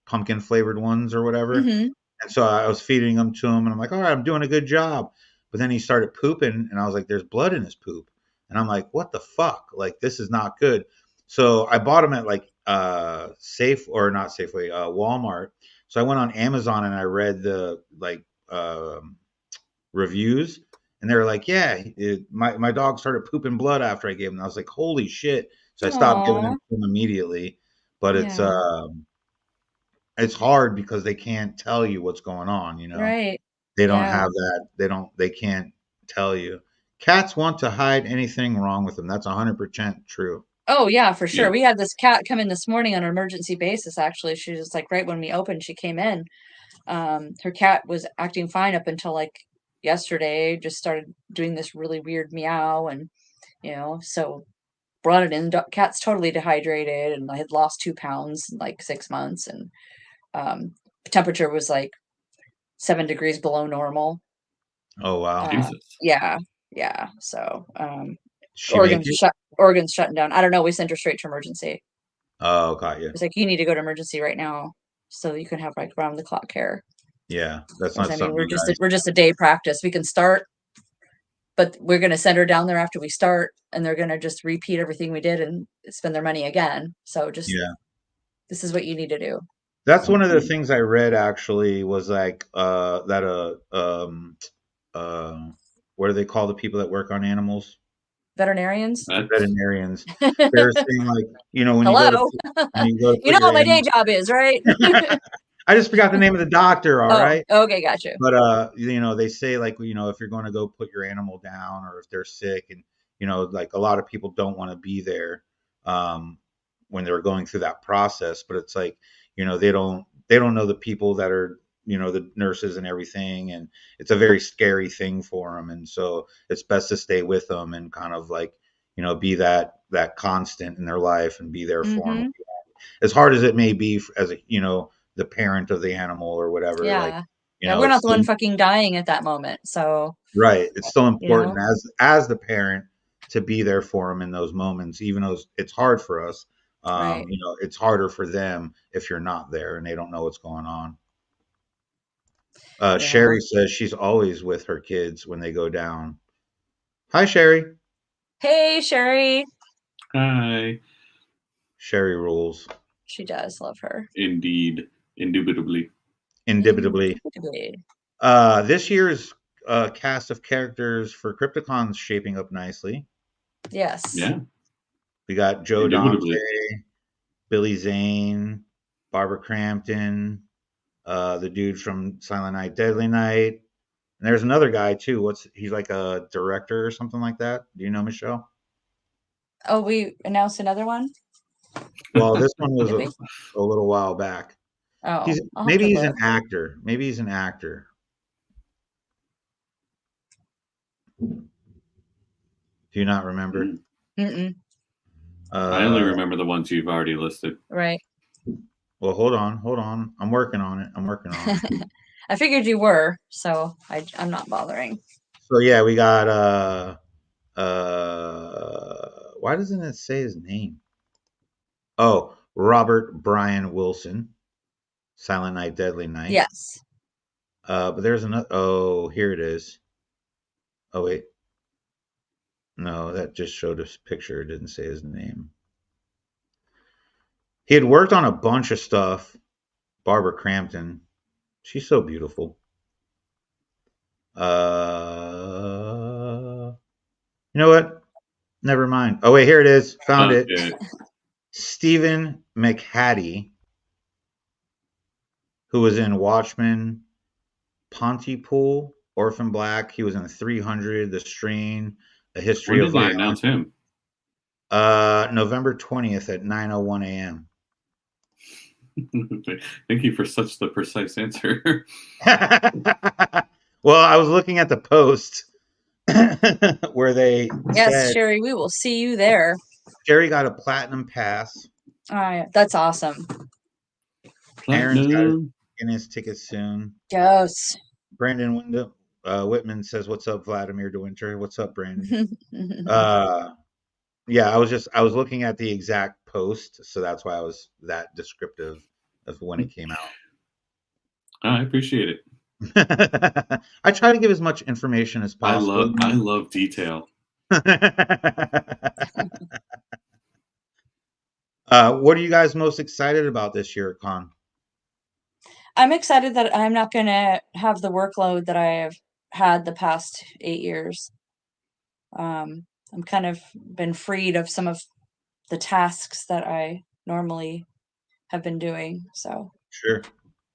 pumpkin flavored ones or whatever. Mm-hmm. And so I was feeding them to him, and I'm like, all right, I'm doing a good job. But then he started pooping, and I was like, there's blood in his poop. And I'm like, what the fuck? Like, this is not good. So I bought him at like Walmart. So I went on Amazon and I read the reviews, and they were like, yeah, my dog started pooping blood after I gave him. And I was like, holy shit. So I stopped giving him to him immediately. But it's hard because they can't tell you what's going on, Right. They don't have that. They can't tell you. Cats want to hide anything wrong with them. That's 100% true. Oh yeah, for sure. Yeah. We had this cat come in this morning on an emergency basis. Actually, she was like right when we opened, she came in. Her cat was acting fine up until like yesterday. Just started doing this really weird meow, and so brought it in. Cat's totally dehydrated, and I had lost 2 pounds in like 6 months, and temperature was like 7 degrees below normal. Oh wow. Jesus. Yeah. So organs shutting down. I don't know. We sent her straight to emergency. Oh, got you. It's like, you need to go to emergency right now so that you can have like round the clock care. Yeah, that's not something. We're just a day practice. We can start, but we're going to send her down there after we start, and they're going to just repeat everything we did and spend their money again. So this is what you need to do. That's one of the things I read actually was like what do they call the people that work on animals? Veterinarians. Veterinarians. They're saying like, when hello, you go to what my day job is, right? I just forgot the name of the doctor. All right. Okay, gotcha. But they say like if you're going to go put your animal down or if they're sick, and like a lot of people don't want to be there when they're going through that process. But it's like they don't know the people that are the nurses and everything, and it's a very scary thing for them. And so it's best to stay with them and kind of like be that constant in their life and be there for them, as hard as it may be as the parent of the animal or whatever. Yeah. Like we're not the one fucking dying at that moment. So right, it's still important as the parent to be there for them in those moments, even though it's hard for us. Right. It's harder for them if you're not there and they don't know what's going on. Sherry says she's always with her kids when they go down. Hi, Sherry. Hey, Sherry. Hi. Sherry rules. She does love her. Indeed. Indubitably. This year's cast of characters for Crypticon's shaping up nicely. Yes. Yeah. We got Joe Dante, Billy Zane, Barbara Crampton, the dude from Silent Night, Deadly Night. And there's another guy too. He's like a director or something like that. Do you know, Michelle? Oh, we announced another one? Well, this one was a little while back. Oh, maybe he's an actor. Maybe he's an actor. Do you not remember? Mm-mm. I only remember the ones you've already listed. Right. Well, hold on. I'm working on it. I figured you were, so I'm not bothering. So yeah, we got why doesn't it say his name? Oh, Robert Brian Wilson, Silent Night, Deadly Night. Yes. But there's another. Oh, here it is. Oh wait, no, that just showed his picture. It didn't say his name. He had worked on a bunch of stuff. Barbara Crampton, she's so beautiful. You know what? Never mind. Oh wait, here it is. Found it. Stephen McHattie, who was in Watchmen, Pontypool, Orphan Black. He was in 300, The Strain, A History of Violence. When did they announce him? November 20th at 9:01 a.m. Thank you for such the precise answer. Well, I was looking at the post where they said, Sherry, we will see you there. Sherry got a platinum pass. That's awesome. Aaron's getting his ticket soon. Yes. Brandon Whitman says, "What's up, Vladimir DeWinter? What's up, Brandon?" Yeah, I was looking at the exact post, so that's why I was that descriptive of when it came out. I appreciate it. I try to give as much information as possible. I love detail. What are you guys most excited about this year at Con? I'm excited that I'm not going to have the workload that I have had the past 8 years. I'm kind of been freed of some of the tasks that I normally have been doing. So sure,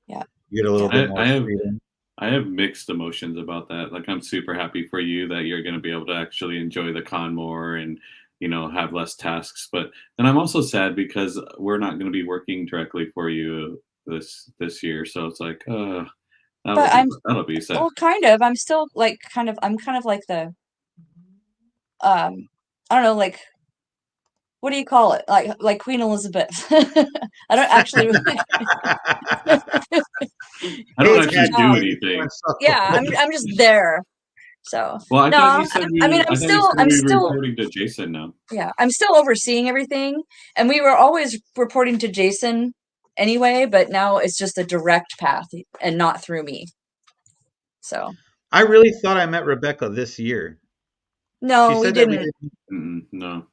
yeah, you get a little bit more freedom. I have mixed emotions about that. Like, I'm super happy for you that you're going to be able to actually enjoy the con more and have less tasks. But then I'm also sad because we're not going to be working directly for you this year. So it's like, that'll be sad. Well, kind of. I'm still like I'm kind of like the I don't know, like, what do you call it? Like Queen Elizabeth. I don't actually I don't actually do anything. Yeah, I'm just there. So well, I'm still reporting to Jason now. Yeah, I'm still overseeing everything, and we were always reporting to Jason anyway, but now it's just a direct path and not through me. So I really thought I met Rebecca this year. No, we didn't. No.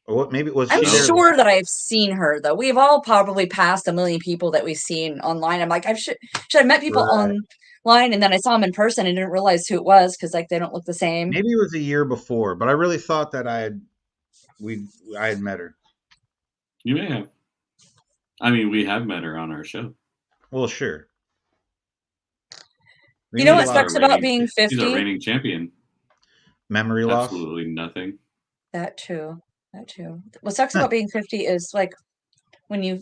Or what? Maybe it was. I'm sure that I've seen her though. We've all probably passed 1 million people that we've seen online. I'm like, should I met people online, and then I saw them in person and didn't realize who it was because like they don't look the same. Maybe it was a year before, but I really thought that I had met her. You may have. I mean, we have met her on our show. Well, sure. We You know meet a what lot sucks of about being He's a 50? reigning champion. memory loss. Absolutely nothing. That too. What sucks about being 50 is like when you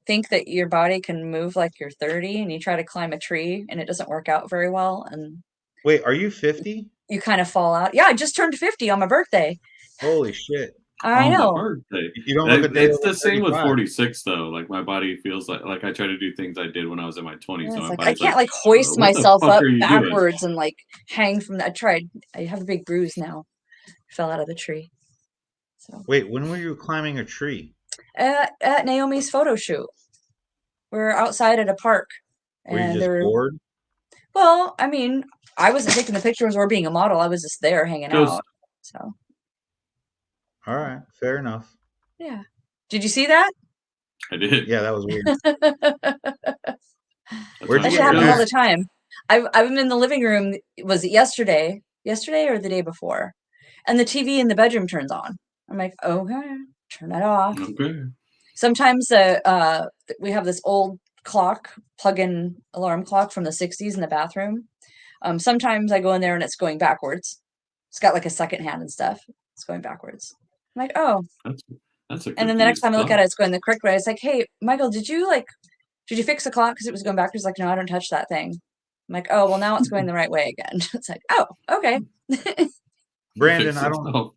think that your body can move like you're 30 and you try to climb a tree and it doesn't work out very well and Wait, are you 50? you kind of fall out. Yeah, I just turned 50 on my birthday. Holy shit. I On the know. birthday. You don't look a day It's over the same with 35. 46 though. Like my body feels like I try to do things I did when I was in my 20s. Yeah, And it's my like I body's can't like hoist what the myself fuck up are you doing? backwards and like hang from that. I tried. I have a big bruise now. Fell out of the tree. So Wait, when were you climbing a tree? at Naomi's photo shoot, we're outside at a park, Were you and just bored? well, I mean, I wasn't taking the pictures or being a model. I was just there hanging Ghost. out. So All right, fair enough. yeah. Did you see that? I did. Yeah, that was weird. That's Where'd how you That get should your happen all hat? the time. I'm in the living room. Was it yesterday? Yesterday or the day before? And the TV in the bedroom turns on. I'm like, okay, turn that off. Okay. Sometimes we have this old clock, plug-in alarm clock from the 60s in the bathroom. Sometimes I go in there and it's going backwards. It's got like a second hand and stuff. It's going backwards. I'm like, oh. That's a And then the next confused time I look at thought. it, it's going the correct way. It's like, hey, Michael, did you fix the clock because it was going backwards? Like, no, I don't touch that thing. I'm like, oh, well, now it's going the right way again. It's like, oh, okay. Brandon, Fix itself.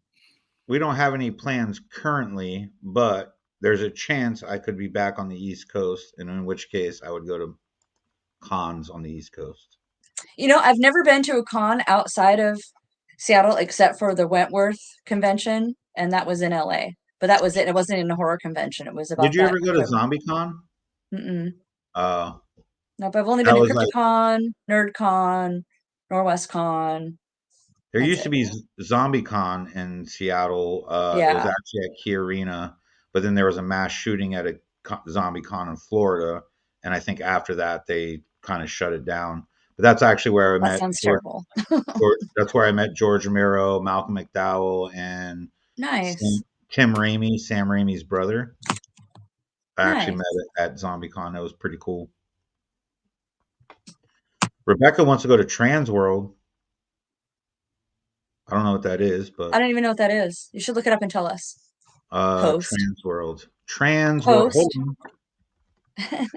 we don't have any plans currently, but there's a chance I could be back on the East Coast, and in which case I would go to cons on the East Coast. You know, I've never been to a con outside of Seattle except for the Wentworth convention, and that was in LA. But that was it. It wasn't in a horror convention. It was about Did you that. ever go to ZombieCon? Mm-mm. Uh, Nope, I've only that been to was like CryptoCon, NerdCon, NorwestCon. there That's used to it. be ZombieCon in Seattle. It was Yeah. actually at Key Arena, but then there was a mass shooting at a ZombieCon in Florida, and I think after that they kind of shut it down. But that's actually where I That met sounds terrible. That's where I met George Romero, Malcolm McDowell, and Nice. Tim Raimi, Sam Raimi's brother. I actually Nice. met at ZombieCon. That was pretty cool. Rebecca wants to go to Trans World. I don't know what that is, I but don't even know what that is. You should look it up and tell us. Post. Trans World. Trans World. Hold Post. on.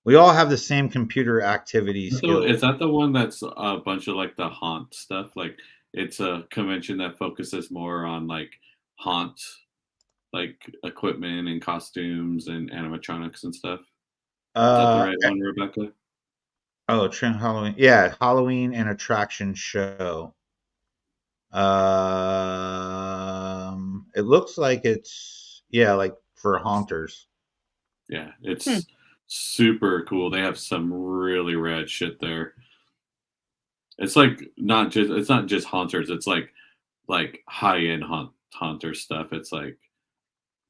We all have the same computer activity So skills. is that the one that's a bunch of like the haunt stuff? Like it's a convention that focuses more on like haunt, like equipment and costumes and animatronics and stuff. Is that the right one, Rebecca? Oh, Trans Halloween. Yeah, Halloween and attraction show. It looks like it's like for haunters. Yeah, it's super cool. They have some really rad shit there. It's like it's not just haunters. It's like high end haunter stuff. It's like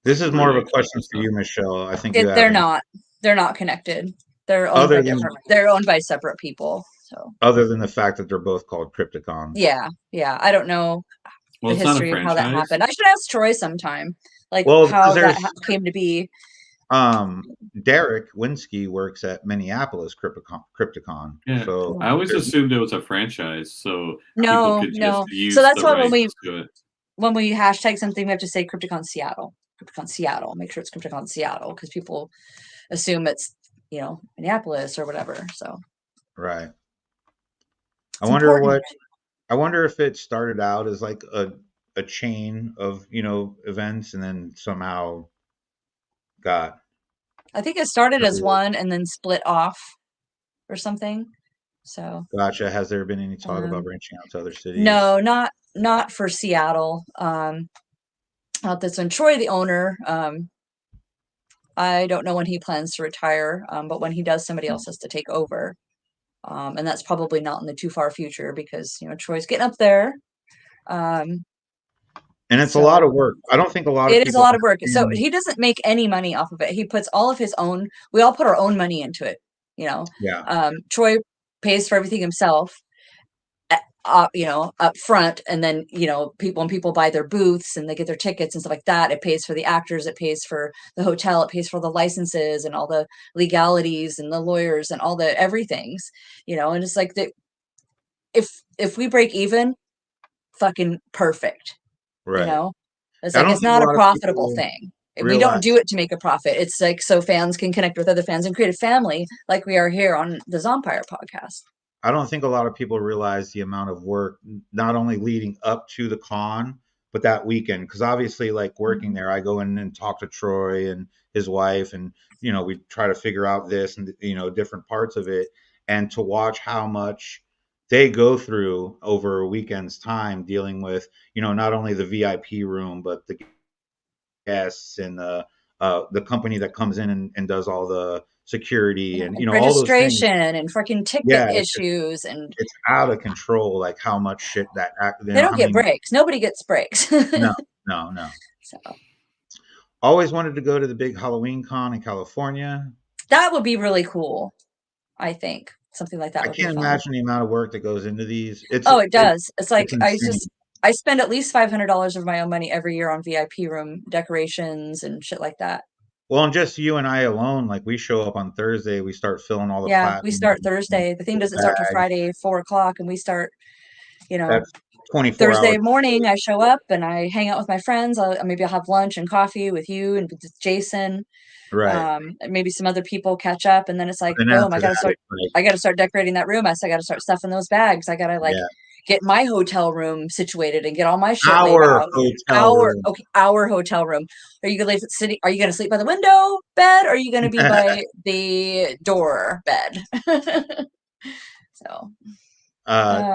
This is more of really a question expensive for stuff. you, Michelle. I think you They're have not connected. They're owned Other by than- different. They're owned by separate people. So other than the fact that they're both called Crypticon. yeah. I don't know Well, the it's not a history of how that franchise. happened. I should ask Troy sometime, like Well, how because that came to be. Derek Winsky works at Minneapolis Crypticon. Yeah, So I always there's- assumed it was a franchise, so No, people could just no. use So that's the why rights to it. when we hashtag something, we have to say Crypticon Seattle. Crypticon Seattle. Make sure it's Crypticon Seattle because people assume it's Minneapolis or whatever. So right. I it's wonder important. I wonder if it started out as like a chain of events and then somehow got I think it started as one and then split off or something. So gotcha. Has there been any talk about branching out to other cities? no, not for Seattle. Not this one. Troy, the owner. I don't know when he plans to retire, but when he does, somebody else has to take over. And that's probably not in the too far future because Troy's getting up there. And it's a lot of work. I don't think a lot of It people is a lot of work. So understand- he doesn't make any money off of it. He puts all of his own. We all put our own money into it. Yeah. Troy pays for everything himself. up front, and then when people buy their booths and they get their tickets and stuff like that, it pays for the actors, it pays for the hotel, it pays for the licenses and all the legalities and the lawyers and all the everythings, and it's like that. If we break even, fucking perfect. Right. It's I like don't it's think a not a lot of profitable people thing. We don't realize. do it to make a profit. It's like so fans can connect with other fans and create a family like we are here on the Zompire podcast. I don't think a lot of people realize the amount of work, not only leading up to the con, but that weekend. Because obviously, like working there, I go in and talk to Troy and his wife, and we try to figure out this and different parts of it, and to watch how much they go through over a weekend's time dealing with not only the VIP room, but the guests and the company that comes in and does all the security and And all those things. registration and freaking ticket Yeah, issues, and it's out of control, like how much shit that they don't how get many. breaks. Nobody gets breaks. No, no. So Always wanted to go to the big Halloween con in California. that would be really cool. I think something like that I would be can't fun. imagine the amount of work that goes into these. It does. It's like insane. I spend at least $500 of my own money every year on VIP room decorations and shit like that. Well, and just you and I alone, like we show up on Thursday, we start filling all the Yeah, we start platinum Thursday. The thing doesn't start till bags. Friday, 4:00, and we start, That's 24 Thursday hours. morning. I show up and I hang out with my friends. Maybe I'll have lunch and coffee with you and with Jason. Right. Maybe some other people catch up, and then it's like, And boom! after that, it's like, I got to start decorating that room. I got to start stuffing those bags. I got to yeah, get my hotel room situated and get all my shit laid our out. hotel room. Our hotel room. Are you gonna Are you gonna sleep by the window bed? Or are you gonna be by the door bed? So.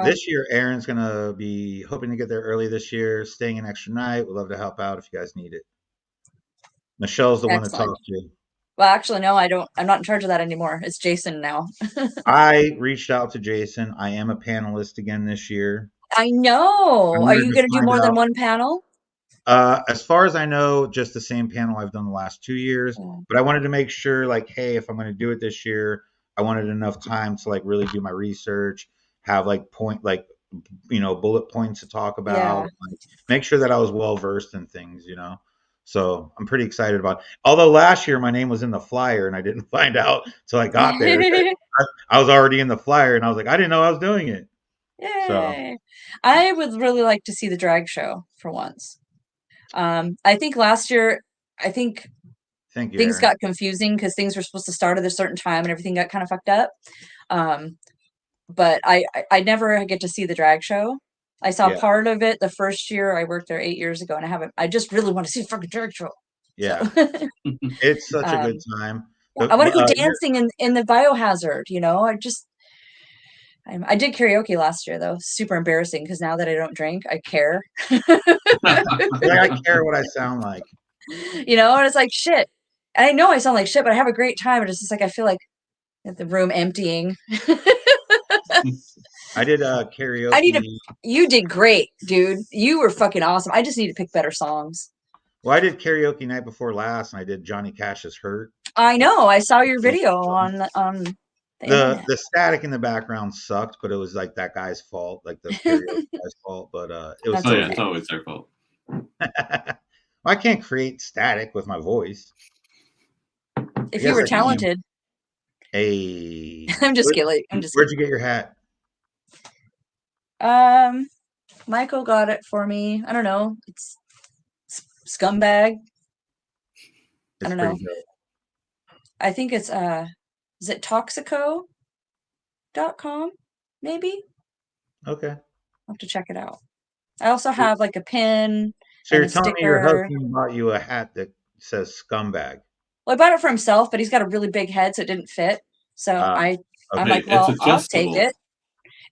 This year, Aaron's gonna be hoping to get there early this year, staying an extra night. We'd love to help out if you guys need it. Michelle's the one to talk to. Well, actually, no, I don't. I'm not in charge of that anymore. It's Jason now. I reached out to Jason. I am a panelist again this year. I know. Are you going to do more than one panel? As far as I know, just the same panel I've done the last 2 years. But I wanted to make sure, like, hey, if I'm going to do it this year, I wanted enough time to like really do my research, have like bullet points to talk about, like, make sure that I was well versed in things, So I'm pretty excited about it. Although last year my name was in the flyer and I didn't find out till I got there. I was already in the flyer and I was like, I didn't know I was doing it. Yay. So I would really like to see the drag show for once. I think last year, things Aaron. got confusing because things were supposed to start at a certain time and everything got kind of fucked up. But I never get to see the drag show. I saw part of it the first year I worked there 8 years ago, and I just really want to see the fucking drag show. Yeah. So. It's such a good time. I want to go dancing in the Biohazard, I did karaoke last year though. Super embarrassing because now that I don't drink, I care. I care what I sound like. And it's like shit. And I know I sound like shit, but I have a great time. And it's just like I feel like the room emptying. I did karaoke. You did great, dude. You were fucking awesome. I just need to pick better songs. Well, I did karaoke night before last, and I did Johnny Cash's "Hurt." I know. I saw your video on the static in the background sucked, but it was like that guy's fault, like the karaoke guy's fault. But it was. It's always their fault. I can't create static with my voice. If you were talented. Hey. I'm just kidding. Where'd you get your hat? Michael got it for me. I don't know. It's Scumbag. I don't know. Good. I think it's is it Toxico.com? Maybe. Okay. I'll have to check it out. I also have like a pin. So you're telling me your husband bought you a hat that says Scumbag? Well, I bought it for himself, but he's got a really big head, so it didn't fit. So I'm like, well, I'll take it.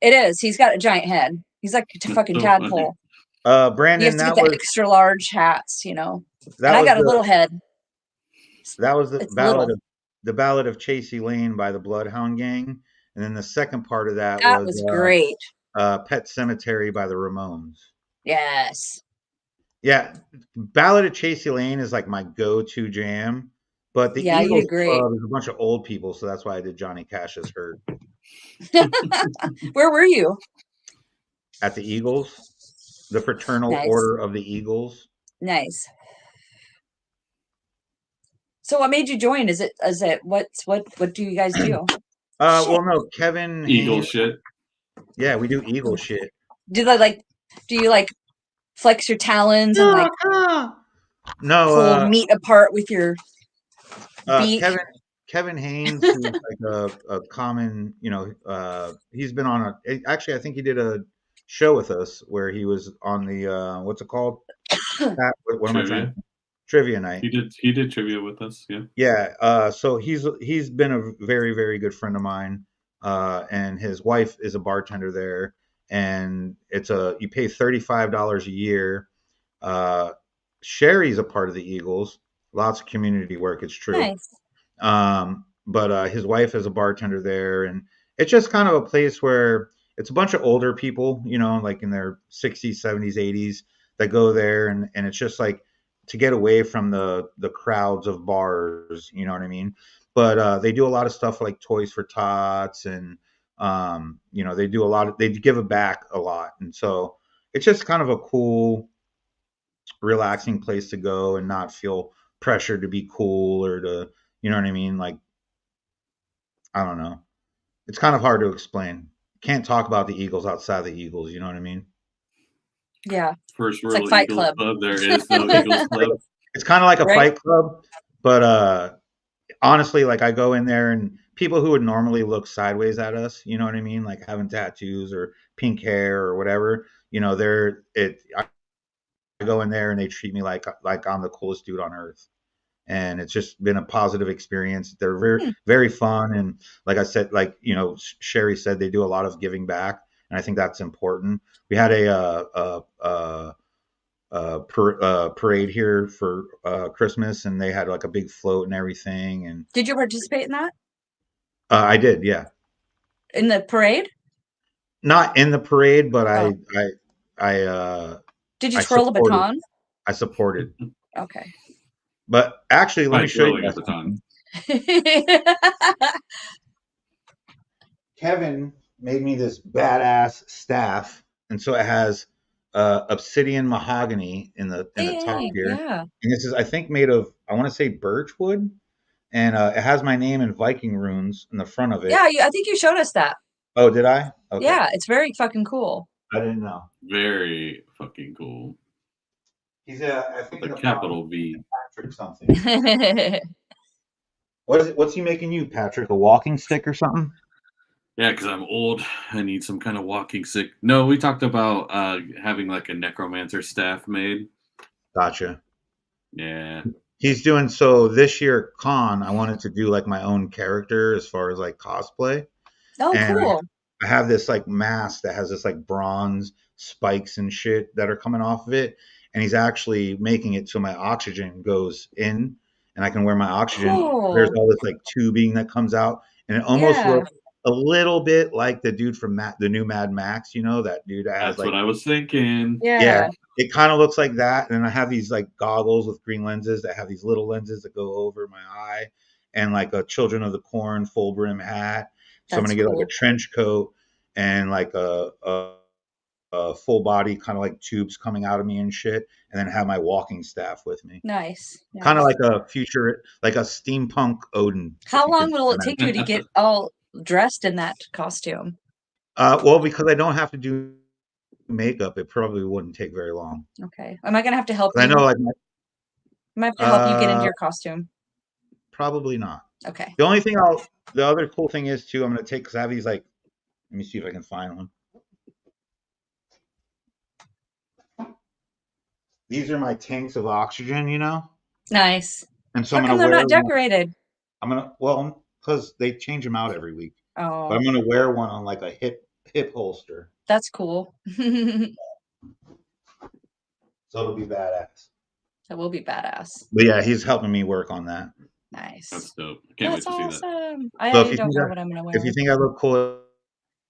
It is. He's got a giant head. He's like a fucking tadpole. Brandon, you have to get the extra large hats, and I got a little head. That was the Ballad of Chasey Lane by the Bloodhound Gang, and then the second part of that was great. Pet Cemetery by the Ramones. Yes. Yeah, Ballad of Chasey Lane is like my go-to jam, but the Eagles Club is a bunch of old people, so that's why I did Johnny Cash's "Hurt." Where were you? at the Eagles, the Fraternal Nice. Order of the Eagles. Nice. So what made you join? Is it what do you guys do? Well, no, Kevin Eagle Haynes. shit. Yeah, we do Eagle shit. Do you like flex your talons and like No, pull meat apart with your beak? Kevin Haynes, who's like a common, he's been on actually, I think he did a show with us where he was on the what's it called? What am I trying? Trivia night. He did trivia with us. Yeah. Yeah. So he's been a very, very good friend of mine. And his wife is a bartender there, and you pay $35 a year. Sherry's a part of the Eagles. Lots of community work. It's true. Nice. But his wife is a bartender there, and it's just kind of a place where it's a bunch of older people, like in their 60s, 70s, 80s that go there, and it's just like to get away from the crowds of bars, you know what I mean? But they do a lot of stuff like Toys for Tots, and they do they give it back a lot, and so it's just kind of a cool, relaxing place to go and not feel pressured to be cool or to, you know what I mean? Like, I don't know. It's kind of hard to explain. Can't talk about the Eagles outside the Eagles, you know what I mean? Yeah. First It's real like Fight Eagles Club. club. There is no Eagles club. It's kind of like a Right. Fight Club, but honestly, like I go in there and people who would normally look sideways at us, you know what I mean? Like having tattoos or pink hair or whatever, I go in there and they treat me like I'm the coolest dude on earth. And it's just been a positive experience. They're very, very fun. And like I said, Sherry said, they do a lot of giving back. And I think that's important. We had a parade here for Christmas, and they had like a big float and everything. And Did you participate in that? I did, yeah. In the parade? Not in the parade, but Oh. Did you I twirl the supported. baton? I supported. Okay. But actually, let me Like show rolling you. a baton. Kevin made me this badass staff, and so it has obsidian mahogany in the top here. Yeah. And this is, I think, made of, I want to say, birch wood, and it has my name in Viking runes in the front of it. Yeah, I think you showed us that. Oh, did I? Okay. Yeah, it's very fucking cool. I didn't know. Very fucking cool. He's I think The capital V. Patrick something. What's he making you, Patrick? A walking stick or something? Yeah, because I'm old. I need some kind of walking stick. No, we talked about having like a necromancer staff made. Gotcha. Yeah. He's doing, so this year at Con, I wanted to do like my own character as far as like cosplay. Oh, And cool. I have this like mask that has this like bronze spikes and shit that are coming off of it. And he's actually making it so my oxygen goes in and I can wear my oxygen. Cool. There's all this like tubing that comes out. And it almost looks a little bit like the dude from the new Mad Max, that dude that has That's what I was thinking. Yeah. It kind of looks like that. And then I have these like goggles with green lenses that have these little lenses that go over my eye, and like a Children of the Corn full brim hat. So I'm That's going to get cool. like a trench coat and like a full body kind of like tubes coming out of me and shit. And then have my walking staff with me. Nice. Kind of like a future, like a steampunk Odin. How long will it take you to get all dressed in that costume? Well, because I don't have to do makeup, it probably wouldn't take very long. Okay. Am I gonna have to help you? I know, like, I might have to help you get into your costume. Probably not. Okay. The other cool thing is too, I'm gonna take, because I have these like, let me see if I can find one. These are my tanks of oxygen, Nice. And so How come they're not decorated? Because they change them out every week. Oh. But I'm gonna wear one on like a hip holster. That's cool. So it'll be badass. That will be badass. But yeah, he's helping me work on that. Nice. That's dope. I can't wait to see that. awesome. So I if you don't think know that- what I'm gonna wear. If you think I look cool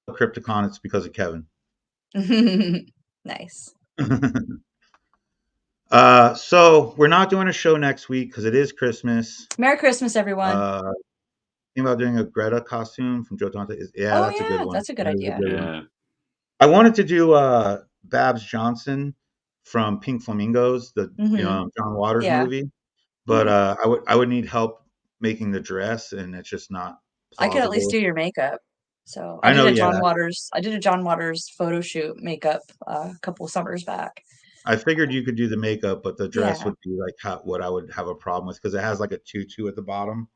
at Crypticon, it's because of Kevin. Nice. So we're not doing a show next week because it is Christmas. Merry Christmas, everyone. Thinking about doing a Greta costume from Joe Dante. Yeah, Oh, that's a yeah, good one. that's a good That is idea. one. Yeah. I wanted to do Babs Johnson from Pink Flamingos, the John Waters Yeah. movie, but I would need help making the dress, and it's just not I could at least plausible. do your makeup. So I I did know, a yeah. John Waters photo shoot makeup a couple summers back. I figured you could do the makeup, but the dress Yeah. would be like what I would have a problem with because it has like a tutu at the bottom.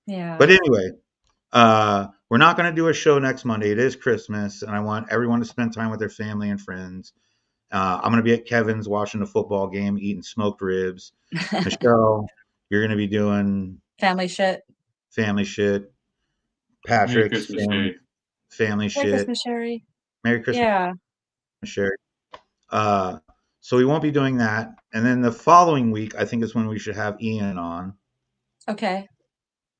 Yeah. But anyway, we're not going to do a show next Monday. It is Christmas, and I want everyone to spend time with their family and friends. I'm going to be at Kevin's watching the football game, eating smoked ribs. Michelle, you're going to be doing family shit. Patrick, Christmas, family Merry shit. Christmas, Sherry. Merry Christmas, Yeah. Sherry. So we won't be doing that. And then the following week, I think is when we should have Ian on. Okay.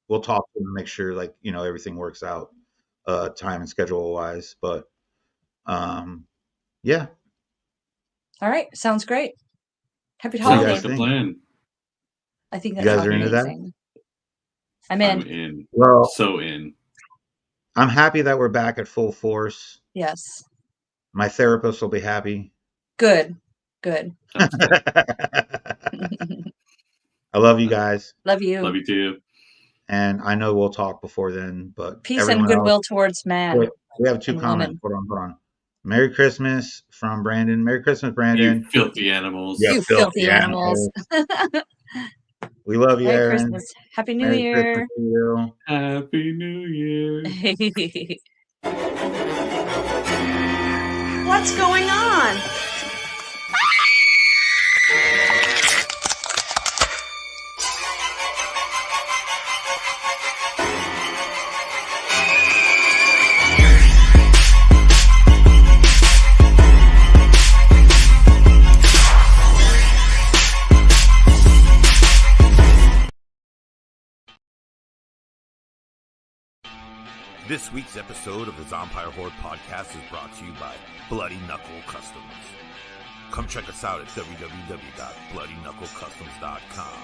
We'll talk to him and make sure, like, everything works out, time and schedule wise. But, yeah. All right. Sounds great. Happy What do you holidays. guys the think? plan. I think You that's guys are into that? amazing. I'm in. I'm in. Well, So in. I'm happy that we're back at full force. Yes. My therapist will be happy. Good. Good. I love you guys, Love you. Love you too. and I know we'll talk before then. But Peace and everyone goodwill else, towards man. wait, we have two and comments. woman. Hold on. Merry Christmas from Brandon. Merry Christmas, Brandon. You filthy animals. Yeah. You filthy animals. We love you, Merry Aaron. Christmas. Happy New Merry Year. Christmas to you. Happy New Year. What's going on? This week's episode of the Zompire Horde podcast is brought to you by Bloody Knuckle Customs. Come check us out at www.bloodyknucklecustoms.com.